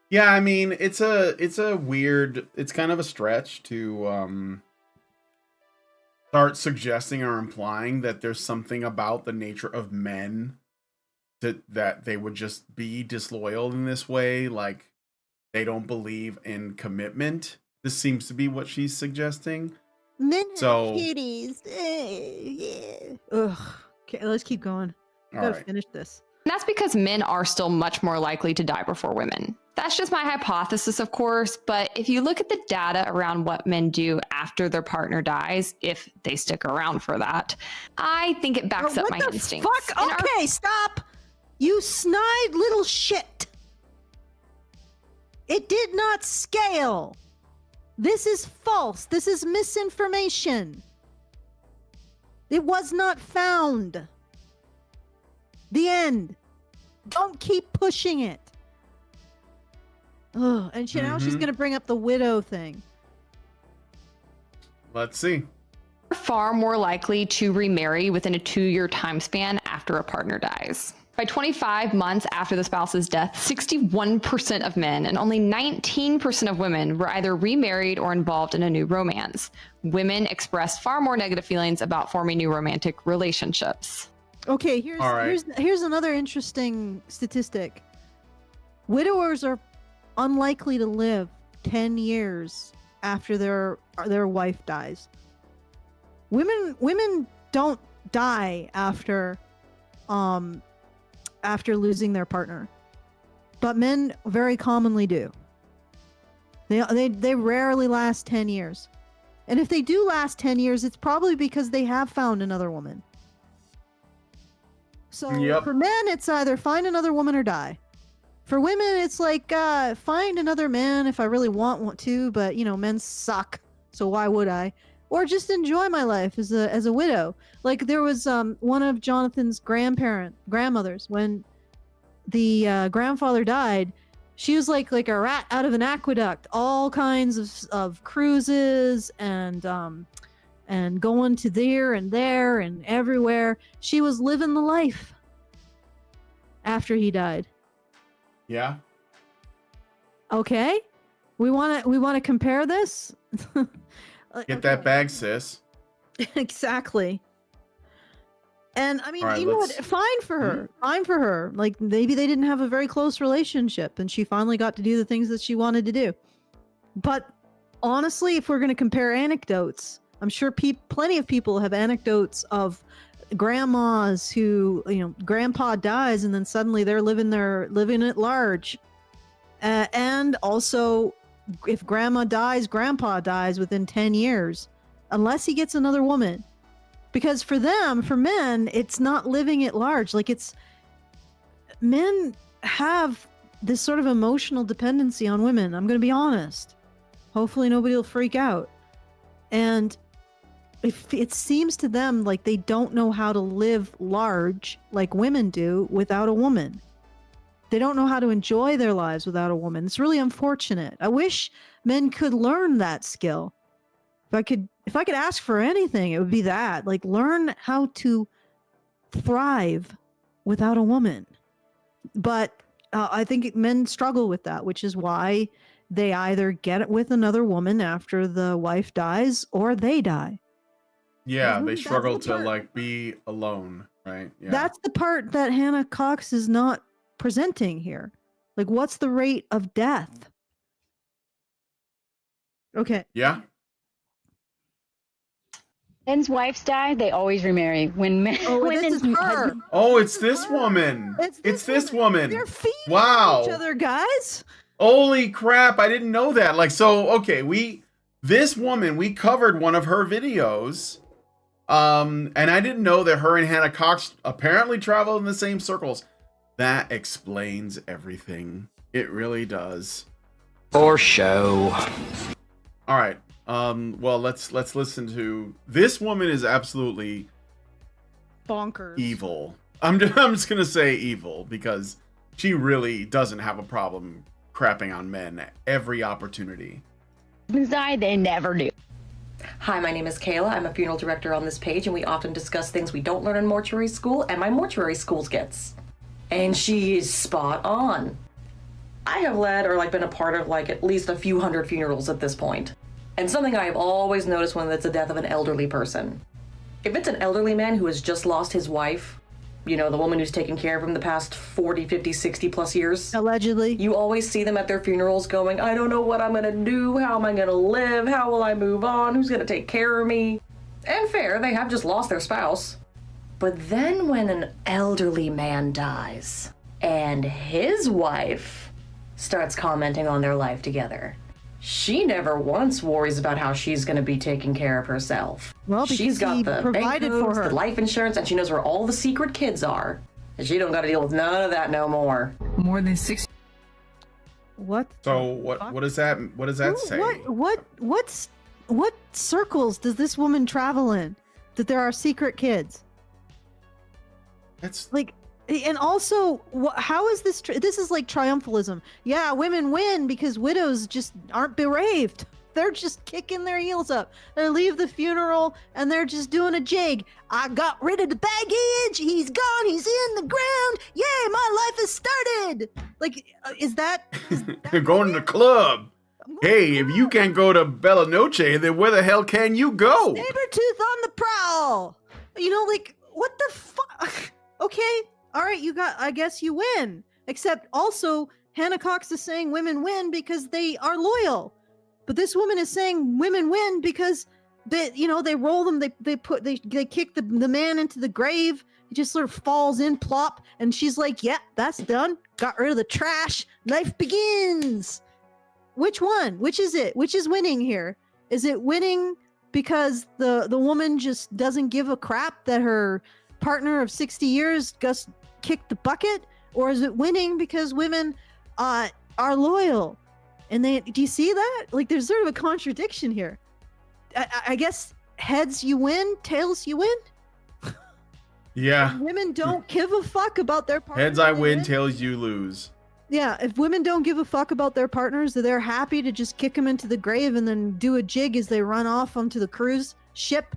Yeah, I mean, it's a weird, it's kind of a stretch to start suggesting or implying that there's something about the nature of men that they would just be disloyal in this way, like they don't believe in commitment. This seems to be what she's suggesting. Men have So- cuties. Yeah. Ugh. Okay, let's keep going. I gotta finish this. That's because men are still much more likely to die before women. That's just my hypothesis, of course, but if you look at the data around what men do after their partner dies, if they stick around for that, I think it backs up my instincts. Fuck? Okay, stop! You snide little shit! It did not scale! This is false. This is misinformation. It was not found. The end. Don't keep pushing it. Ugh, and now she's going to bring up the widow thing. Let's see. Far more likely to remarry within a 2-year time span after a partner dies. By 25 months after the spouse's death, 61% of men and only 19% of women were either remarried or involved in a new romance. Women expressed far more negative feelings about forming new romantic relationships. Okay, here's another interesting statistic. Widowers are unlikely to live 10 years after their wife dies. Women don't die after losing their partner, but men very commonly do. They rarely last 10 years. And if they do last 10 years, it's probably because they have found another woman. So for men, it's either find another woman or die. For women, it's like find another man if I really want to, but men suck, so why would I? Or just enjoy my life as a widow. Like there was one of Jonathan's grandmothers when the grandfather died. She was like a rat out of an aqueduct. All kinds of cruises and going to there and everywhere. She was living the life after he died. Yeah. Okay. We want to compare this. Get that bag, sis. Exactly. And I mean, right, you know what? Fine for her. Fine for her. Like maybe they didn't have a very close relationship and she finally got to do the things that she wanted to do. But honestly, if we're going to compare anecdotes, I'm sure plenty of people have anecdotes of grandmas who, grandpa dies and then suddenly they're living at large. And also, if grandma dies, grandpa dies within 10 years, unless he gets another woman. Because for men, it's not living at large. Like men have this sort of emotional dependency on women. I'm going to be honest. Hopefully nobody will freak out. And it seems to them like they don't know how to live large like women do without a woman. They don't know how to enjoy their lives without a woman. It's really unfortunate. I wish men could learn that skill. If I could ask for anything, it would be that. Like learn how to thrive without a woman. But I think men struggle with that, which is why they either get it with another woman after the wife dies or they die. Yeah, they struggle to be alone, right? Yeah. That's the part that Hannah Cox is not presenting here. Like, what's the rate of death? Okay. Yeah. Men's wives die, they always remarry. When men, this is her. Oh, it's this woman. It's this woman. They're feeding each other, guys. Holy crap! I didn't know that. This woman, we covered one of her videos. And I didn't know that her and Hannah Cox apparently travel in the same circles. That explains everything. It really does. For show. All right. Well, let's listen to this woman is absolutely bonkers. Evil. I'm just gonna say evil because she really doesn't have a problem crapping on men every opportunity. Die, they never do. Hi, my name is Kayla. I'm a funeral director on this page, and we often discuss things we don't learn in mortuary school, and my mortuary school gets. And she is spot on. I have led or been a part of at least a few hundred funerals at this point. And something I have always noticed when it's the death of an elderly person. If it's an elderly man who has just lost his wife, the woman who's taken care of him the past 40, 50, 60 plus years. Allegedly. You always see them at their funerals going, I don't know what I'm gonna do, how am I gonna live, how will I move on, who's gonna take care of me? And fair, they have just lost their spouse. But then when an elderly man dies and his wife starts commenting on their life together, she never once worries about how she's going to be taking care of herself. Well, she's got the bank codes, the life insurance, and she knows where all the secret kids are. And she don't got to deal with none of that no more. More than 6. What? So what does that say? What circles does this woman travel in that there are secret kids? That's like, and also, how is this? This is like triumphalism. Yeah, women win because widows just aren't bereaved. They're just kicking their heels up. They leave the funeral and they're just doing a jig. I got rid of the baggage. He's gone. He's in the ground. Yay, my life has started. Like, is that going to the club? Hey, if you can't go to Bella Noche, then where the hell can you go? Sabretooth on the prowl. You know, like, what the fuck? Okay, all right, I guess you win. Except also, Hannah Cox is saying women win because they are loyal. But this woman is saying women win because they roll them, they kick the man into the grave. He just sort of falls in, plop, and she's like, yeah, that's done. Got rid of the trash. Life begins. Which one? Which is it? Which is winning here? Is it winning because the woman just doesn't give a crap that her partner of 60 years just kicked the bucket? Or is it winning because women are loyal? And do you see that? Like, there's sort of a contradiction here. I guess heads you win, tails you win. Yeah. Women don't give a fuck about their partners. Heads I win, tails you lose. Yeah, if women don't give a fuck about their partners, they're happy to just kick them into the grave and then do a jig as they run off onto the cruise ship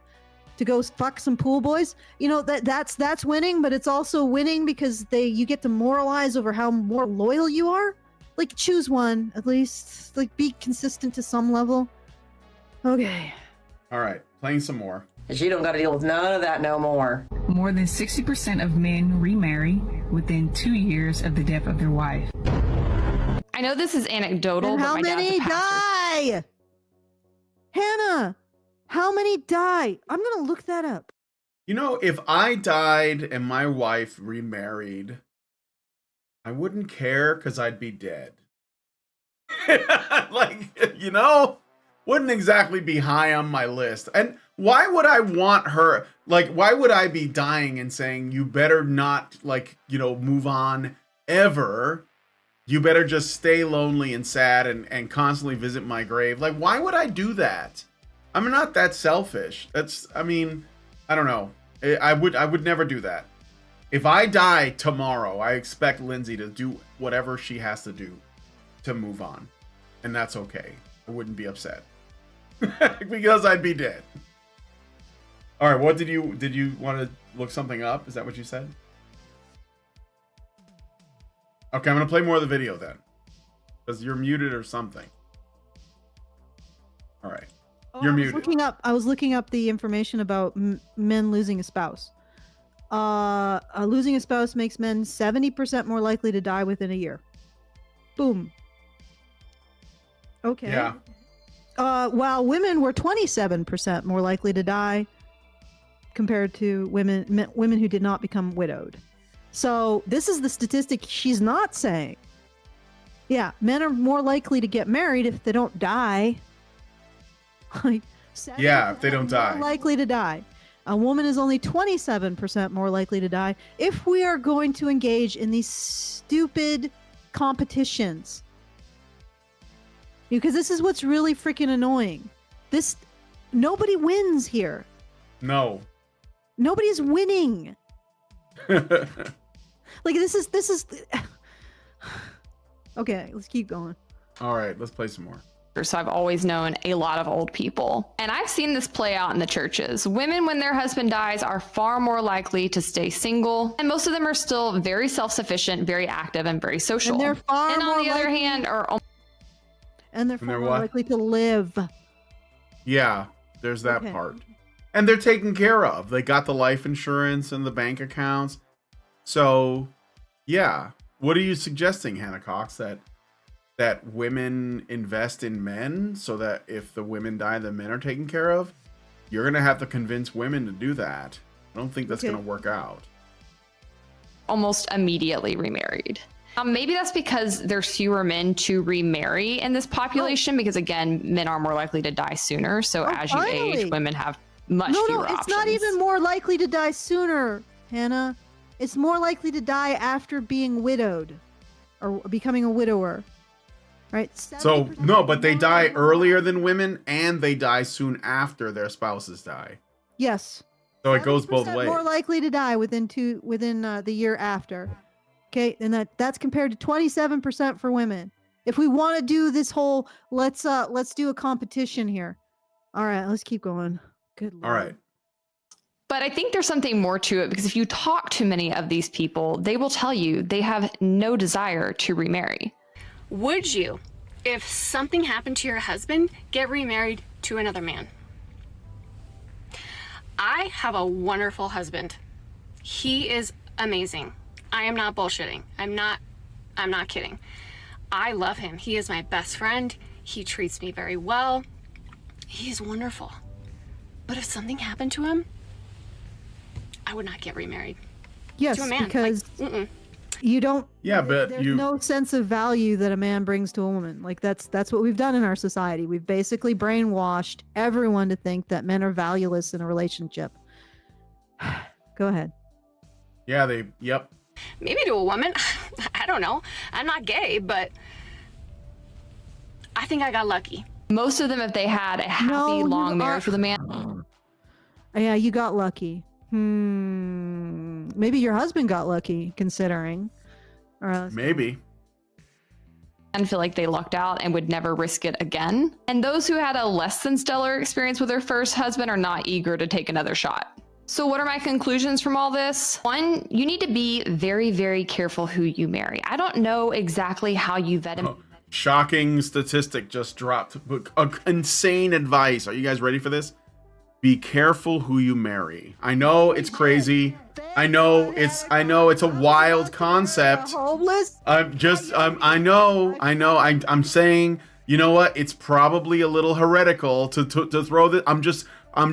to go fuck some pool boys. You know, that's winning, but it's also winning because you get to moralize over how more loyal you are. Like, choose one, at least. Like, be consistent to some level. Okay. All right, playing some more. And she don't got to deal with none of that no more. More than 60% of men remarry within 2 years of the death of their wife. I know this is anecdotal, and but how my many dad's a pastor. die? Hannah, how many die? I'm going to look that up. You know, if I died and my wife remarried, I wouldn't care because I'd be dead. Like, you know, wouldn't exactly be high on my list. And why would I want her? Like, why would I be dying and saying, you better not, like, you know, move on ever? You better just stay lonely and sad and constantly visit my grave. Like, why would I do that? I'm not that selfish. I mean, I don't know. I would never do that. If I die tomorrow, I expect Lindsay to do whatever she has to do to move on. And that's okay. I wouldn't be upset. Because I'd be dead. All right, what did you want to look something up? Is that what you said? Okay, I'm going to play more of the video then. Because you're muted or something. All right. You're muted. I was looking up the information about men losing a spouse. Losing a spouse makes men 70% more likely to die within a year. Boom. Okay. Yeah. While women were 27% more likely to die compared to women who did not become widowed. So this is the statistic she's not saying. Yeah, men are more likely to get married if they don't die. Yeah, if they don't die. More likely to die. A woman is only 27% more likely to die if we are going to engage in these stupid competitions. Because this is what's really freaking annoying. Nobody wins here. No. Nobody's winning. Like, this is okay, let's keep going. All right, let's play some more. So I've always known a lot of old people. And I've seen this play out in the churches. Women, when their husband dies, are far more likely to stay single. And most of them are still very self-sufficient, very active, and very social. And they're far and more on the other likely- hand, are... And they're far more likely to live. Yeah, there's that Okay. part. And they're taken care of. They got the life insurance and the bank accounts. So, yeah. What are you suggesting, Hannah Cox? That women invest in men so that if the women die, the men are taken care of? You're going to have to convince women to do that. I don't think that's going to work out. Almost immediately remarried. Maybe that's because there's fewer men to remarry in this population because, again, men are more likely to die sooner. So as you age, women have much fewer options. It's not even more likely to die sooner, Hannah. It's more likely to die after being widowed or becoming a widower. Right? So, no, but they die earlier than women and they die soon after their spouses die. Yes. So it goes both ways. More likely to die within the year after. Okay, and that's compared to 27% for women. If we want to do this whole, let's do a competition here. All right, let's keep going. Good Lord. All right. But I think there's something more to it because if you talk to many of these people, they will tell you they have no desire to remarry. Would you, if something happened to your husband, get remarried to another man? I have a wonderful husband. He is amazing. I am not bullshitting. I'm not kidding. I love him. He is my best friend. He treats me very well. He is wonderful. But if something happened to him, I would not get remarried. Yes, to a man. because you don't. Yeah, but there's no sense of value that a man brings to a woman. Like that's what we've done in our society. We've basically brainwashed everyone to think that men are valueless in a relationship. Go ahead. Yeah, yep. Maybe to a woman. I don't know. I'm not gay, but I think I got lucky. Most of them, if they had a happy, long marriage with a man. Yeah, you got lucky. Maybe your husband got lucky, considering. Maybe. And feel like they lucked out and would never risk it again. And those who had a less than stellar experience with their first husband are not eager to take another shot. So what are my conclusions from all this? One, you need to be very, very careful who you marry. I don't know exactly how you vet him. Shocking statistic just dropped. Insane advice. Are you guys ready for this? Be careful who you marry. I know it's crazy. I know it's a wild concept. I'm saying, you know what? It's probably a little heretical to throw this. I'm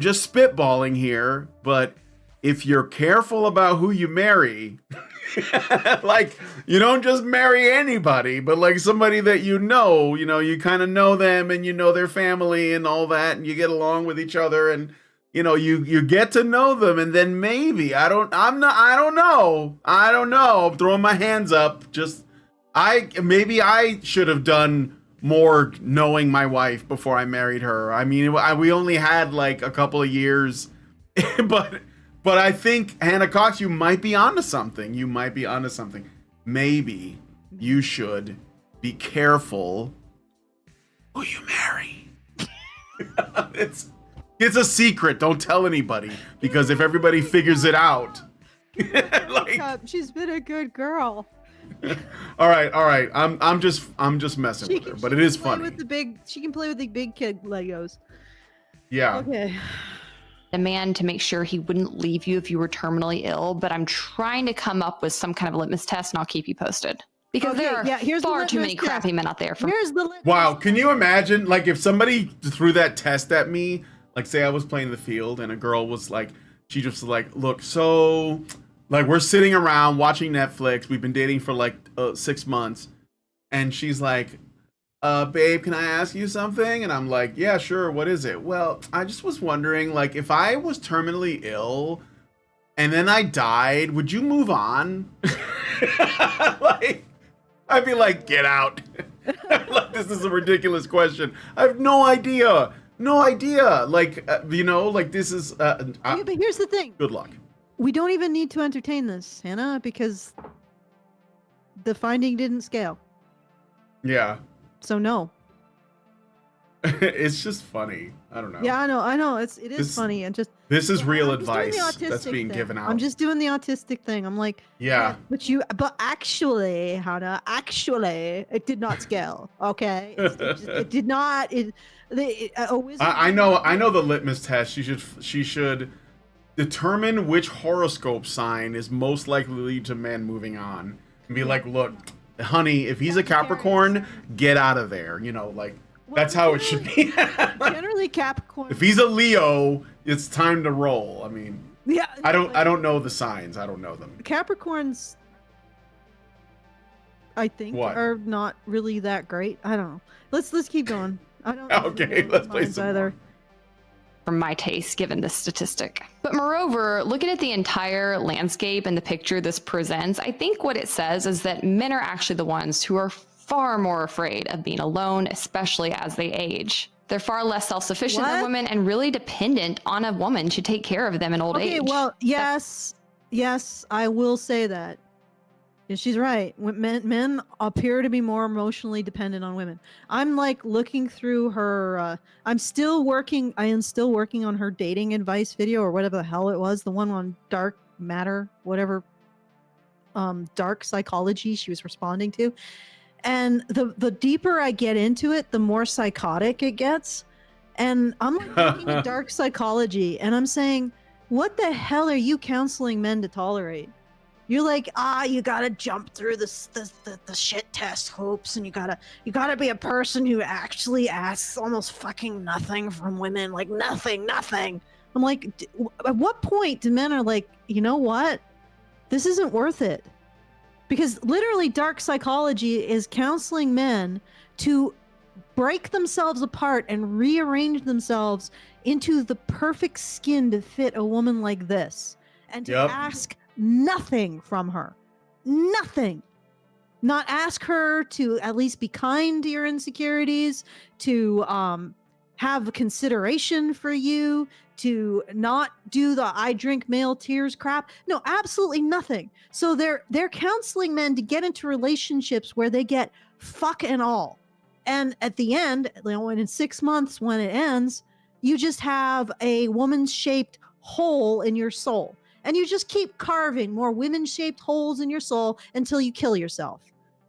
just spitballing here, but if you're careful about who you marry, like you don't just marry anybody, but like somebody that you kind of know them and you know their family and all that, and you get along with each other and you get to know them, and then maybe I don't know. I'm throwing my hands up. Maybe I should have done more knowing my wife before I married her. I mean, we only had like a couple of years, but I think, Hannah Cox, you might be onto something. Maybe you should be careful who you marry. It's a secret. Don't tell anybody, because if everybody figures it out, she's been a good girl. All right. I'm just messing with her, but it is funny. She can play with the big kid Legos. Yeah. Okay. A man to make sure he wouldn't leave you if you were terminally ill, but I'm trying to come up with some kind of litmus test, and I'll keep you posted. Because there are far too many crappy men out there. Wow, can you imagine, like, if somebody threw that test at me, like, say I was playing the field and a girl was like, she just was like, look, so, like, we're sitting around watching Netflix. We've been dating for like 6 months, and she's like, babe, can I ask you something? And I'm like, yeah, sure. What is it? Well, I just was wondering, like, if I was terminally ill and then I died, would you move on? Like, I'd be like, get out. Like, this is a ridiculous question. I have no idea. Like, like this is. But here's the thing. Good luck. We don't even need to entertain this, Hannah, because the finding didn't scale. Yeah. So no. It's just funny. I don't know. Yeah, I know. It is funny, and just this is real advice that's being given out. I'm just doing the autistic thing. I'm like, yeah. But actually, Hannah, it did not scale. Okay, it did not. I know the litmus test. She should determine which horoscope sign is most likely to lead to man moving on, and be like, look, honey, if he's a Capricorn, get out of there. That's how it should be. Generally, Capricorn. If he's a Leo, it's time to roll. I mean, Yeah. I don't know the signs. I don't know them. Capricorns, I think, What? are not really that great. I don't know. Let's keep going. I don't. Okay, let's play some more. From my taste, given this statistic. But moreover, looking at the entire landscape and the picture this presents, I think what it says is that men are actually the ones who are far more afraid of being alone, especially as they age. They're far less self-sufficient than women and really dependent on a woman to take care of them in old age. Okay, well, yes, I will say that. And she's right. Men appear to be more emotionally dependent on women. I'm like looking through her. I am still working on her dating advice video or whatever the hell it was. The one on dark matter, whatever, dark psychology she was responding to. And the deeper I get into it, the more psychotic it gets. And I'm like looking at dark psychology and I'm saying, what the hell are you counseling men to tolerate? You're like, you gotta jump through the shit test hoops, and you gotta be a person who actually asks almost fucking nothing from women, like nothing. I'm like, at what point do men are like, you know what? This isn't worth it. Because literally dark psychology is counseling men to break themselves apart and rearrange themselves into the perfect skin to fit a woman like this. And to ask nothing from her. Nothing. Not ask her to at least be kind to your insecurities, to have consideration for you, to not do the I drink male tears crap. No, absolutely nothing. So they're counseling men to get into relationships where they get fuck and all. And at the end, in 6 months when it ends, you just have a woman-shaped hole in your soul. And you just keep carving more women-shaped holes in your soul until you kill yourself.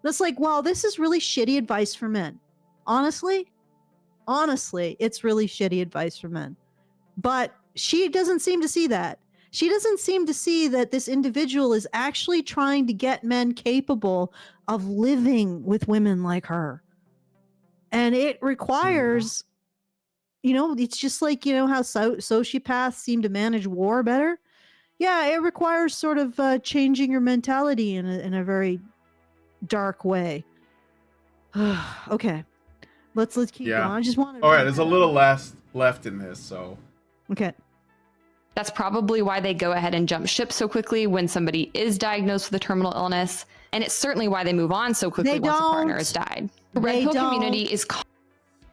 That's like, wow, this is really shitty advice for men. Honestly, it's really shitty advice for men. But she doesn't seem to see that. She doesn't seem to see that this individual is actually trying to get men capable of living with women like her. And it requires, it's just like, how sociopaths seem to manage war better. Yeah, it requires sort of changing your mentality in a very dark way. Okay, let's keep going. I just want to. All right, there's a little left in this, so. Okay. That's probably why they go ahead and jump ship so quickly when somebody is diagnosed with a terminal illness, and it's certainly why they move on so quickly once a partner has died. The red pill community is.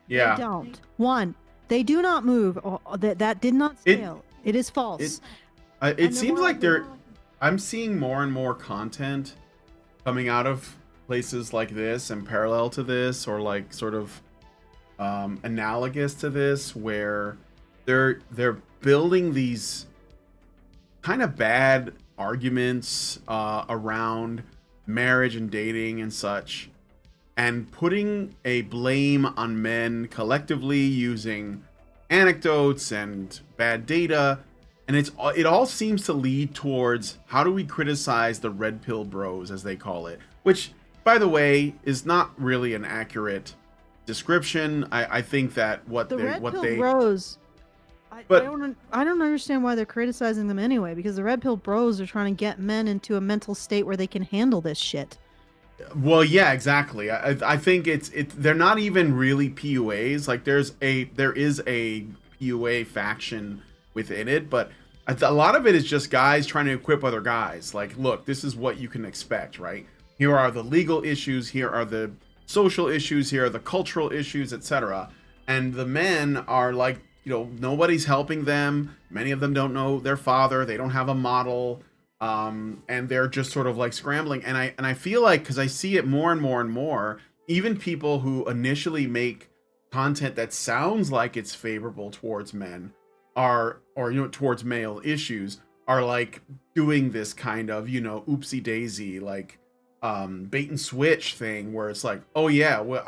They don't. One, they do not move. That did not scale. It is false. It seems like I'm seeing more and more content coming out of places like this and parallel to this, or like sort of analogous to this, where they're building these kind of bad arguments around marriage and dating and such, and putting a blame on men collectively using anecdotes and bad data. And it all seems to lead towards, how do we criticize the red pill bros, as they call it, which, by the way, is not really an accurate description. I think that what the they red pill bros. I don't understand why they're criticizing them anyway, because the red pill bros are trying to get men into a mental state where they can handle this shit. Well, yeah, exactly. I think they're not even really PUAs. Like there is a PUA faction within it, but a lot of it is just guys trying to equip other guys. Like, look, this is what you can expect, right? Here are the legal issues, here are the social issues, here are the cultural issues, etc. And the men are like, nobody's helping them. Many of them don't know their father. They don't have a model. And they're just sort of like scrambling. And I feel like, because I see it more and more and more, even people who initially make content that sounds like it's favorable towards men towards male issues, are like doing this kind of, oopsie daisy, like bait and switch thing, where it's like, oh yeah, well,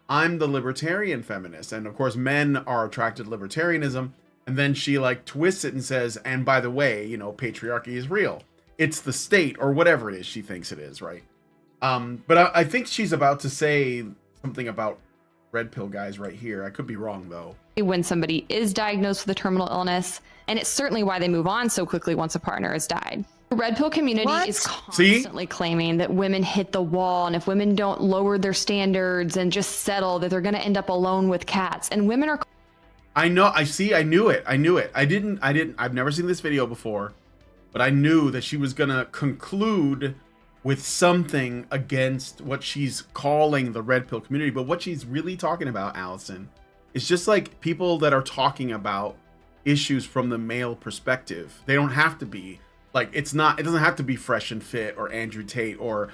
I'm the libertarian feminist, and of course men are attracted to libertarianism, and then she like twists it and says, and by the way, patriarchy is real. It's the state, or whatever it is she thinks it is, right? But I think she's about to say something about red pill guys right here. I could be wrong though. when somebody is diagnosed with a terminal illness, and it's certainly why they move on so quickly once a partner has died. The red pill community is constantly claiming that women hit the wall, and if women don't lower their standards and just settle, that they're going to end up alone with cats. And women are... I know. I knew it. I've never seen this video before, but I knew that she was going to conclude with something against what she's calling the red pill community. But what she's really talking about, Allison, is just like people that are talking about issues from the male perspective. They don't have to be like, it doesn't have to be Fresh and Fit or Andrew Tate or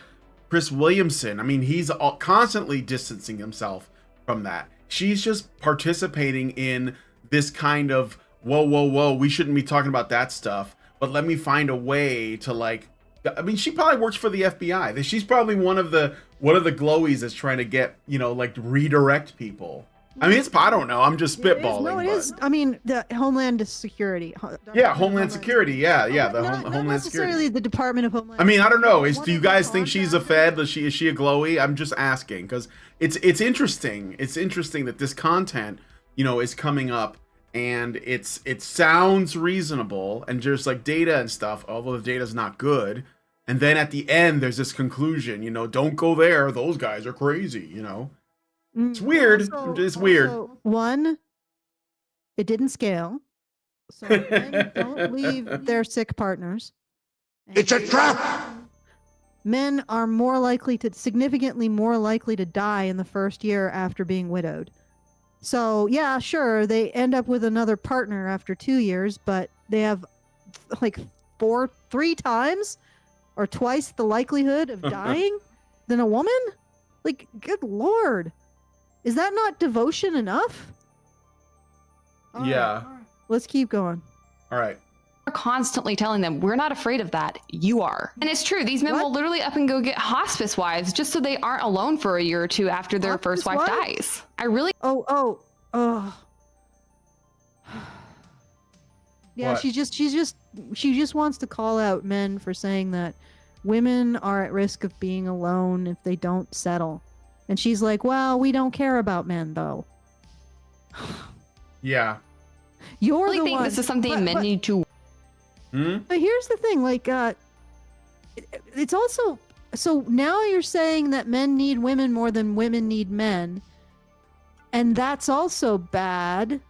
Chris Williamson. I mean, he's constantly distancing himself from that. She's just participating in this kind of, whoa, we shouldn't be talking about that stuff, but let me find a way to, like, I mean, she probably works for the FBI. She's probably one of the glowies that's trying to get, like, redirect people. I mean, I don't know. I'm just spitballing. It is. I mean, the Homeland Security. Yeah, Homeland Security. Yeah. The not Homeland necessarily Security. the Department of Homeland. I mean, I don't know. Do you guys think she's a Fed? Is she a glowy? I'm just asking because it's interesting. It's interesting that this content, is coming up, and it sounds reasonable and just like data and stuff. Although the data's not good. And then at the end, there's this conclusion. Don't go there. Those guys are crazy. It's weird. It's weird. One, it didn't scale. So men don't leave their sick partners. It's a trap! Men are significantly more likely to die in the first year after being widowed. So yeah, sure, they end up with another partner after 2 years, but they have like 3 times or twice the likelihood of dying than a woman? Like, good Lord. Is that not devotion enough? Yeah. Let's keep going. All right. We're constantly telling them, we're not afraid of that. You are. And it's true. These men will literally up and go get hospice wives just so they aren't alone for a year or two after their first wife dies. I really... Oh. Yeah, What? she just wants to call out men for saying that women are at risk of being alone if they don't settle. And she's like, well, we don't care about men, though. Yeah. You're really the think one. this is something men need to... But here's the thing, like, it's also... So now you're saying that men need women more than women need men. And that's also bad.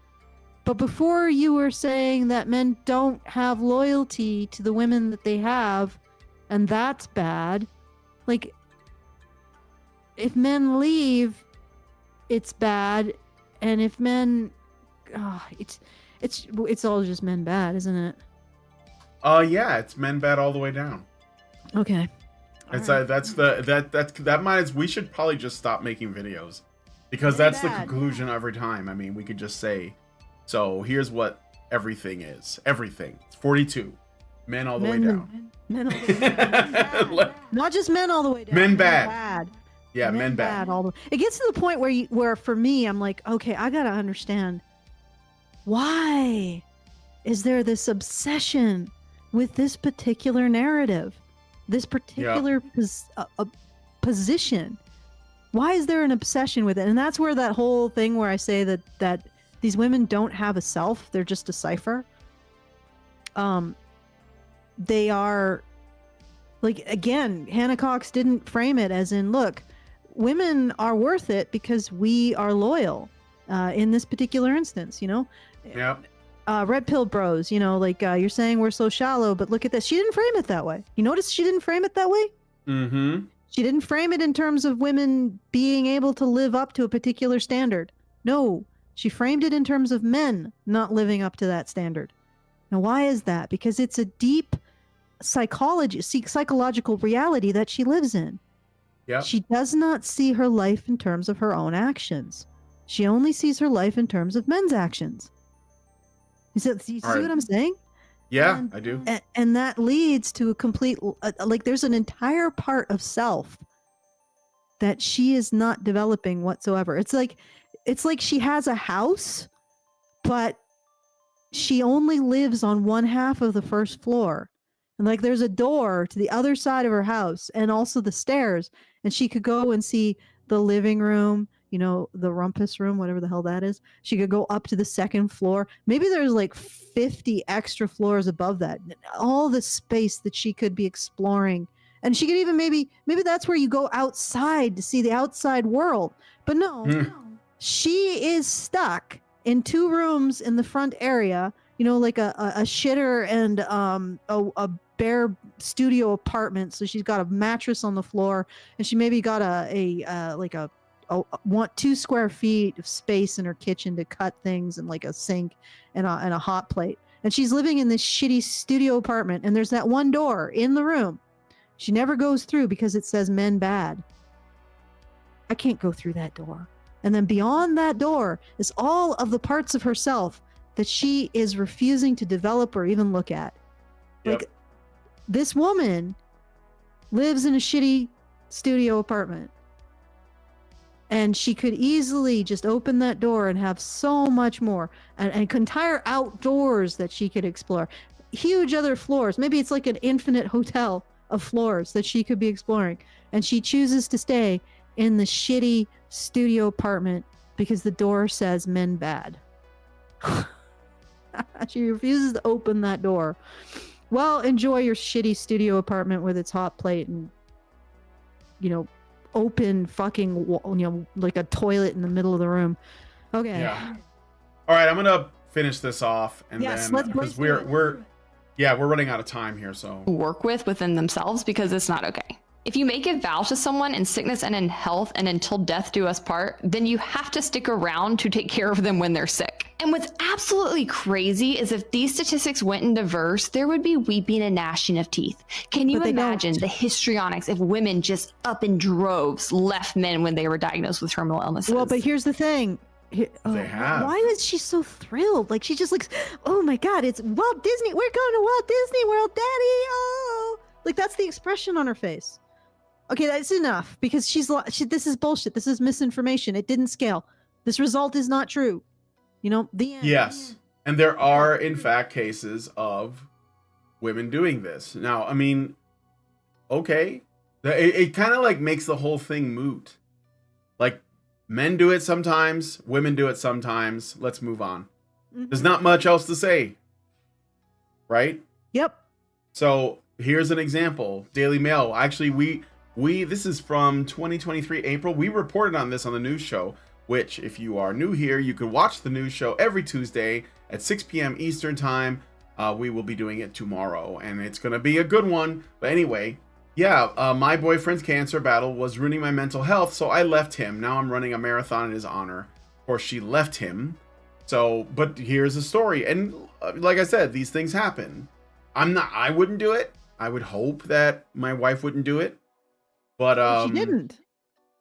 But before you were saying that men don't have loyalty to the women that they have, and that's bad. Like... If men leave, it's bad, and if men, it's all just men bad, isn't it? Yeah, it's men bad all the way down. Okay. We should probably just stop making videos, because that's the conclusion every time. I mean, we could just say, so here's what everything is. Everything. It's 42. Men all the way down. Men all the way down. Not just men all the way down. Men bad. Yeah, men bad. It gets to the point where for me, I'm like, okay, I gotta understand, why is there this obsession with this particular narrative, this particular position? Why is there an obsession with it? And that's where that whole thing where I say that these women don't have a self; they're just a cipher. They are, like, again, Hannah Cox didn't frame it as in, look, women are worth it because we are loyal in this particular instance, Yeah. Red pill bros, you're saying we're so shallow, but look at this. She didn't frame it that way. You notice she didn't frame it that way? Mm-hmm. She didn't frame it in terms of women being able to live up to a particular standard. No, she framed it in terms of men not living up to that standard. Now, why is that? Because it's a deep psychological reality that she lives in. Yep. She does not see her life in terms of her own actions. She only sees her life in terms of men's actions. You see what I'm saying? Yeah, I do. And that leads to a complete, there's an entire part of self that she is not developing whatsoever. It's like she has a house, but she only lives on one half of the first floor. And like there's a door to the other side of her house and also the stairs. And she could go and see the living room. you know, the rumpus room, whatever the hell that is. She could go up to the second floor. Maybe there's like 50 extra floors above that. All the space that she could be exploring. And she could even maybe that's where you go outside to see the outside world. But no, she is stuck in 2 rooms in the front area, you know, like a shitter and a bare studio apartment. So she's got a mattress on the floor, and she maybe got a 2 square feet of space in her kitchen to cut things, and like a sink and a hot plate. And she's living in this shitty studio apartment, and there's that one door in the room she never goes through because it says men bad. I can't go through that door. And then beyond that door is all of the parts of herself that she is refusing to develop or even look at. Yep. Like, this woman lives in a shitty studio apartment, and she could easily just open that door and have so much more, and entire outdoors that she could explore, huge other floors. Maybe it's like an infinite hotel of floors that she could be exploring, and she chooses to stay in the shitty studio apartment because the door says men bad. She refuses to open that door. Well, enjoy your shitty studio apartment with its hot plate and, you know, open fucking, you know, like a toilet in the middle of the room. Okay. Yeah. All right, I'm gonna finish this off, and Yes, then let's because break through we're running out of time here. So work within themselves, because it's not okay. If you make a vow to someone in sickness and in health and until death do us part, then you have to stick around to take care of them when they're sick. And what's absolutely crazy is if these statistics went into verse, there would be weeping and gnashing of teeth. Can you imagine the histrionics if women just up in droves left men when they were diagnosed with terminal illnesses? Well, but here's the thing. Why is she so thrilled? Like, she just looks, oh my God, it's Walt Disney. We're going to Walt Disney World, Daddy. Oh, like, that's the expression on her face. Okay, that's enough, because this is bullshit. This is misinformation. It didn't scale. This result is not true. You know, the end. Yes. And there are, in fact, cases of women doing this. Now, I mean, okay. It kind of like makes the whole thing moot. Like, men do it sometimes, women do it sometimes. Let's move on. There's not much else to say. Right? Yep. So here's an example. Daily Mail. Actually, this is from 2023 April. We reported on this on the news show, which, if you are new here, you can watch the news show every Tuesday at 6 p.m. Eastern time. We will be doing it tomorrow, and it's going to be a good one. But anyway, yeah, my boyfriend's cancer battle was ruining my mental health, so I left him. Now I'm running a marathon in his honor. Of course, she left him. So, but here's the story. And like I said, these things happen. I wouldn't do it. I would hope that my wife wouldn't do it. But she didn't.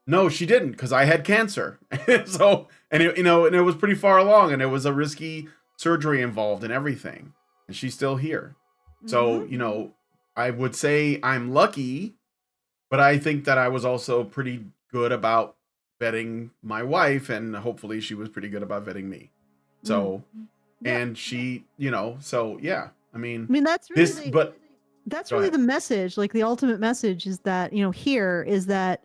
No, she didn't, because I had cancer. So, and it was pretty far along, and it was a risky surgery involved and everything. And she's still here. So, you know, I would say I'm lucky, but I think that I was also pretty good about vetting my wife, and hopefully she was pretty good about vetting me. So, and she, you know, so yeah, I mean that's really that's really the message. Like, the ultimate message is that, you know, here is that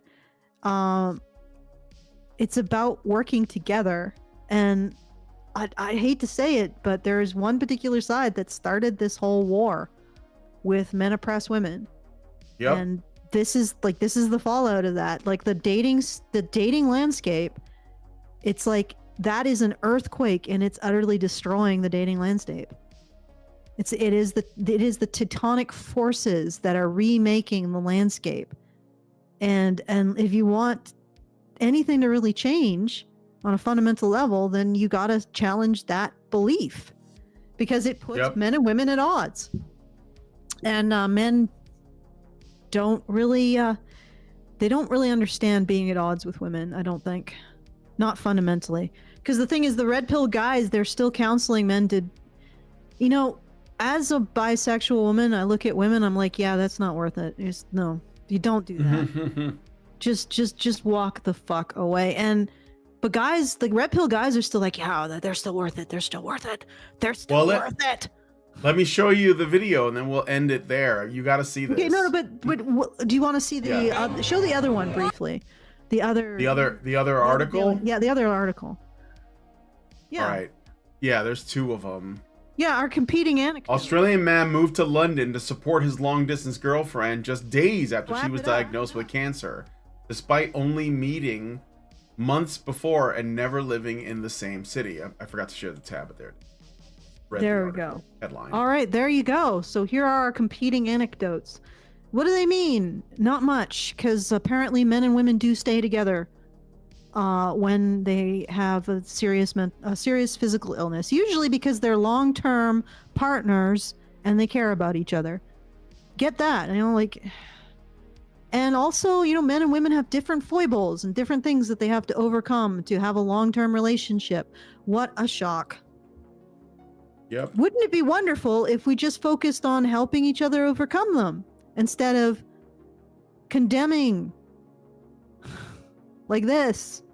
it's about working together. And I hate to say it, but there is one particular side that started this whole war with men oppress women. Yep. And this is the fallout of that. Like, the dating landscape, it's like that is an earthquake, and it's utterly destroying the dating landscape. It is the tectonic forces that are remaking the landscape. And if you want anything to really change on a fundamental level, then you got to challenge that belief, because it puts men and women at odds. And men don't really understand being at odds with women, I don't think. Not fundamentally. Because the thing is, the red pill guys, they're still counseling men to, you know, as a bisexual woman, I look at women, I'm like, yeah, that's not worth it. No, you don't do that. just walk the fuck away. But guys, the red pill guys are still like, yeah, they're still worth it. They're still worth it. They're still worth it. Let me show you the video, and then we'll end it there. You got to see this. Okay, no, but do you want to see the show the other one briefly? The other article? The other article. Yeah. All right. Yeah, there's 2 of them. Yeah, our competing anecdotes. Australian man moved to London to support his long-distance girlfriend just days after she was diagnosed with cancer, despite only meeting months before and never living in the same city. I forgot to share the tab, but there we go. Headline. All right, there you go. So here are our competing anecdotes. What do they mean? Not much, because apparently men and women do stay together when they have a serious physical illness, usually because they're long-term partners and they care about each other. Get that? And also, men and women have different foibles and different things that they have to overcome to have a long-term relationship. What a shock. Yep. Wouldn't it be wonderful if we just focused on helping each other overcome them instead of condemning like this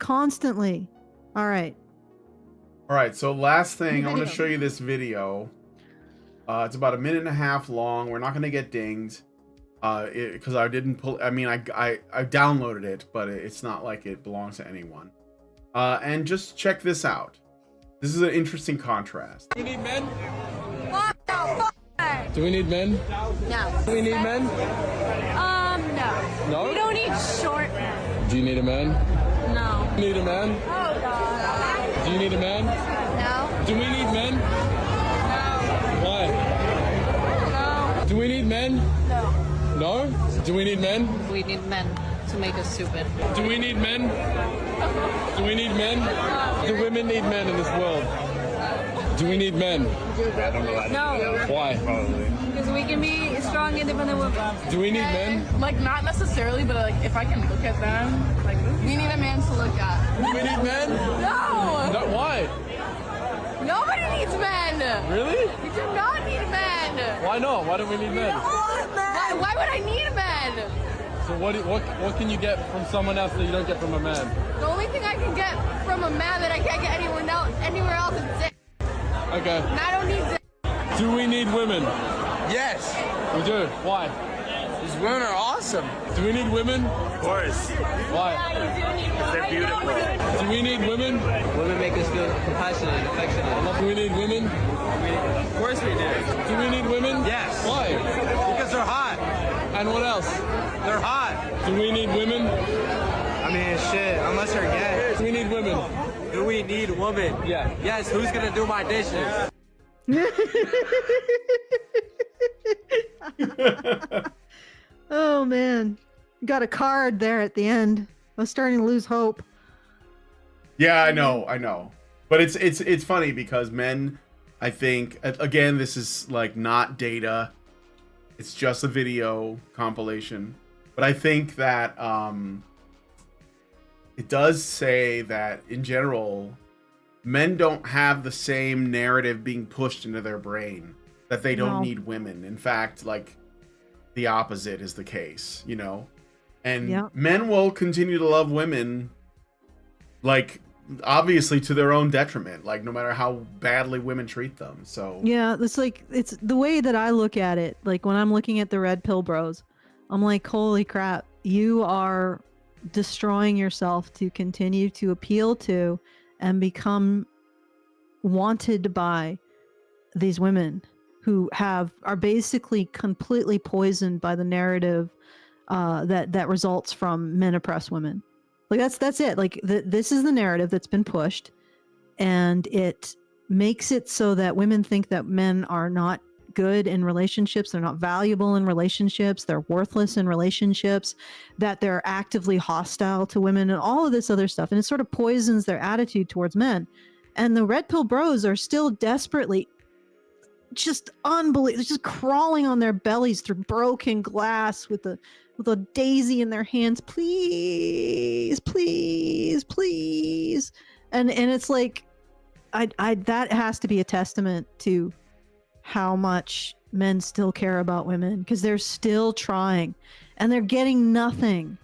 constantly? All right, so last thing, I want to show you this video. It's about 1.5 minutes long. We're not going to get dinged because I didn't pull. I downloaded it, but it's not like it belongs to anyone. And just check this out. This is an interesting contrast. Do we need men? Do we need men? No. Do we need men? No. No? We don't need short men. Do you need a man? No. Do you need a man? Oh, God. Do you need a man? No. Do we need men? No. Why? No. Do we need men? No. No? Do we need men? We need men to make us stupid. Do we need men? Do we need men? Do women need men in this world? Do we need men? I don't know. No. Why? Because we can be strong, independent women. Do we need men? Like, not necessarily, but like, if I can look at them, like, we need a man to look at. Do we need men? No! No, why? Nobody needs men! Really? We do not need men! Why not? Why don't we need men? Why would I need men? So what can you get from someone else that you don't get from a man? The only thing I can get from a man that I can't get anywhere else is dick. Okay. And I don't need dick. Do we need women? Yes. We do. Why? These women are awesome. Do we need women? Of course. Why? Because they're beautiful. Do we need women? Women make us feel compassionate and affectionate. Do we need women? Of course we do. Do we need women? Yes. Why? Because they're hot. And what else? They're hot. Do we need women? I mean, shit, unless they're gay. Do we need women? Do we need women? Yeah. Yes, who's gonna do my dishes? Oh man, got a card there at the end. I was starting to lose hope. Yeah, I know. But it's funny because men, I think, again, this is like not data. It's just a video compilation. But I think that it does say that in general, men don't have the same narrative being pushed into their brain that they don't need women. In fact, like the opposite is the case, And men will continue to love women, like obviously to their own detriment, like no matter how badly women treat them. So yeah, it's the way that I look at it. Like when I'm looking at the red pill bros, I'm like, holy crap, you are destroying yourself to continue to appeal to and become wanted by these women who are basically completely poisoned by the narrative that results from men oppress women. Like that's it. Like this is the narrative that's been pushed, and it makes it so that women think that men are not good in relationships, they're not valuable in relationships, they're worthless in relationships, that they're actively hostile to women, and all of this other stuff. And it sort of poisons their attitude towards men. And the red pill bros are still desperately just unbelievable, just crawling on their bellies through broken glass with a daisy in their hands. Please, please, please. And it's like, I that has to be a testament to how much men still care about women, because they're still trying and they're getting nothing.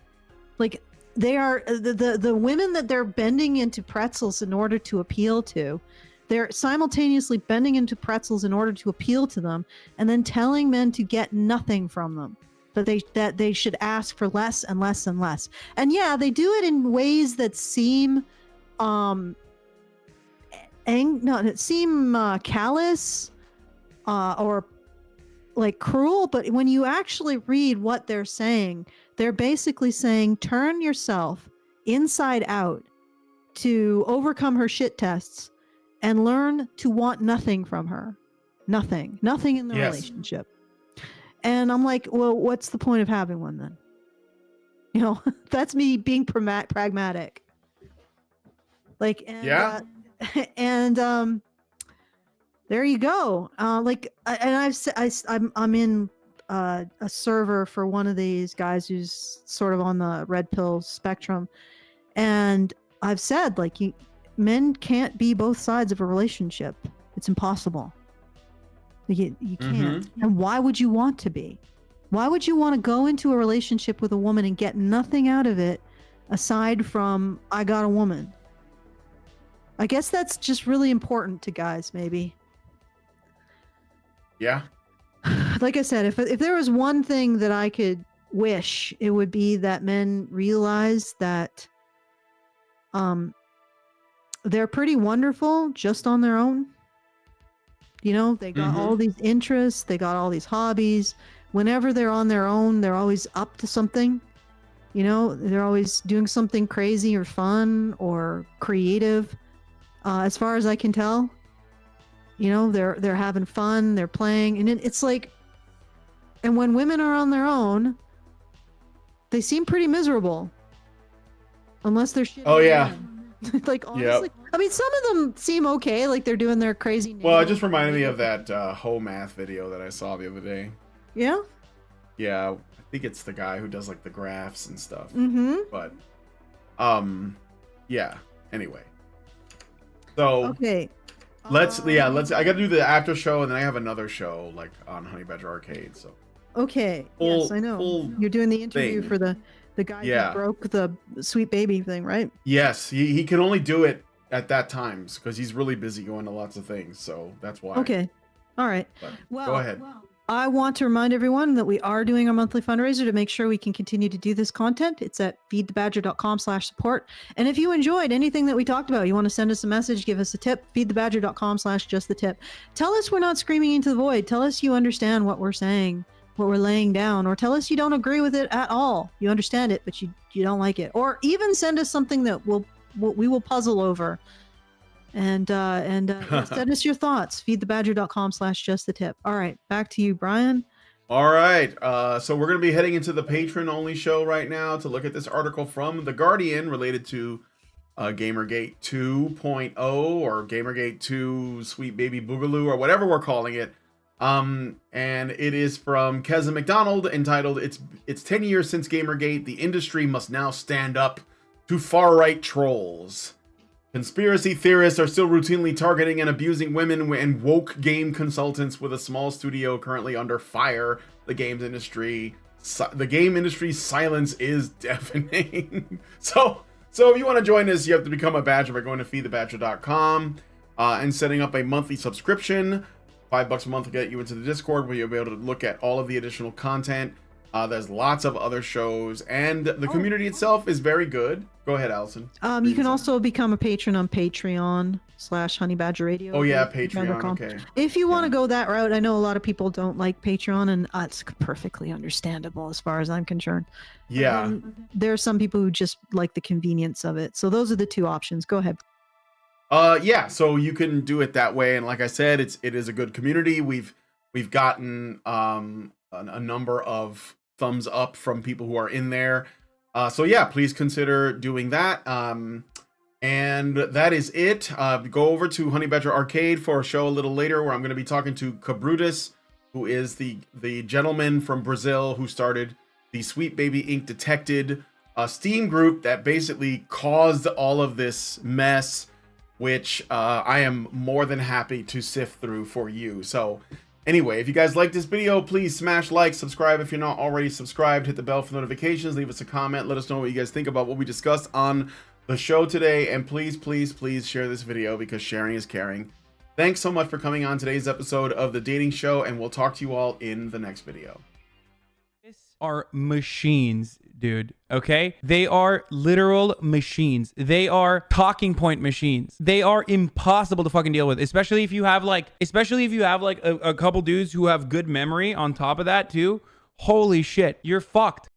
Like they are the women that they're bending into pretzels in order to appeal to. They're simultaneously bending into pretzels in order to appeal to them, and then telling men to get nothing from them. that they should ask for less and less and less. And yeah, they do it in ways that seem callous or like cruel, but when you actually read what they're saying, they're basically saying turn yourself inside out to overcome her shit tests and learn to want nothing from her. Nothing in the relationship. And I'm like, well, what's the point of having one then? You know, that's me being pragmatic. Like, and, there you go. I'm in a server for one of these guys who's sort of on the red pill spectrum, and I've said, like, men can't be both sides of a relationship. It's impossible. You can't. And why would you want to be? Why would you want to go into a relationship with a woman and get nothing out of it aside from I got a woman? I guess that's just really important to guys, maybe. Yeah. Like I said, if there was one thing that I could wish, it would be that men realize that they're pretty wonderful just on their own. You know, they got all these interests, they got all these hobbies. Whenever they're on their own, they're always up to something. You know, they're always doing something crazy or fun or creative. As far as I can tell, you know, they're having fun, they're playing, and it's like, and when women are on their own, they seem pretty miserable. Unless they're shitting. Oh yeah. Like, honestly, I mean, some of them seem okay, like they're doing their crazy. Well, it just reminded me of that whole math video that I saw the other day. Yeah. Yeah, I think it's the guy who does like the graphs and stuff. But, yeah. Anyway, so okay. Let's. I got to do the after show, and then I have another show like on Honey Badger Arcade. So. Okay. Yes, I know. You're doing the interview for the guy who broke the sweet baby thing, right? Yes, he can only do it at that times because he's really busy going to lots of things. So that's why. Okay. All right. But well, go ahead. I want to remind everyone that we are doing our monthly fundraiser to make sure we can continue to do this content. It's at feedthebadger.com/support. And if you enjoyed anything that we talked about, you want to send us a message, give us a tip, feedthebadger.com/justthetip. Tell us we're not screaming into the void. Tell us you understand what we're saying, what we're laying down, or tell us you don't agree with it at all. You understand it, but you don't like it. Or even send us something that we will puzzle over. And send us your thoughts. Feedthebadger.com/justthetip. All right, back to you, Brian. All right, so we're going to be heading into the patron-only show right now to look at this article from The Guardian related to Gamergate 2.0 or Gamergate 2 Sweet Baby Boogaloo or whatever we're calling it. And it is from Keza McDonald, entitled "It's 10 years since Gamergate. The industry must now stand up to far-right trolls. Conspiracy theorists are still routinely targeting and abusing women and woke game consultants with a small studio currently under fire. The game industry's silence is deafening." So if you want to join us, you have to become a badger by going to feedthebadger.com and setting up a monthly subscription. $5 a month will get you into the Discord where you'll be able to look at all of the additional content. There's lots of other shows, and the community itself is very good. Go ahead, Allison. You can also become a patron on Patreon/HoneyBadgerRadio. Oh yeah, Patreon. Okay. If you want to go that route, I know a lot of people don't like Patreon, and it's perfectly understandable as far as I'm concerned. Yeah. There are some people who just like the convenience of it. So those are the two options. Go ahead. Yeah, so you can do it that way, and like I said, it is a good community. We've gotten a number of thumbs up from people who are in there. So yeah, please consider doing that. And that is it. Go over to Honey Badger Arcade for a show a little later where I'm going to be talking to Cabrutus, who is the gentleman from Brazil who started the Sweet Baby Inc. Detected Steam group that basically caused all of this mess, which I am more than happy to sift through for you. So anyway, if you guys like this video, please smash like, subscribe if you're not already subscribed, hit the bell for notifications, leave us a comment, let us know what you guys think about what we discussed on the show today, and please share this video because sharing is caring. Thanks so much for coming on today's episode of The Dating Show, and we'll talk to you all in the next video. are machines, dude. Okay? They are literal machines. They are talking point machines. They are impossible to fucking deal with, especially if you have like a couple dudes who have good memory on top of that too. Holy shit, you're fucked.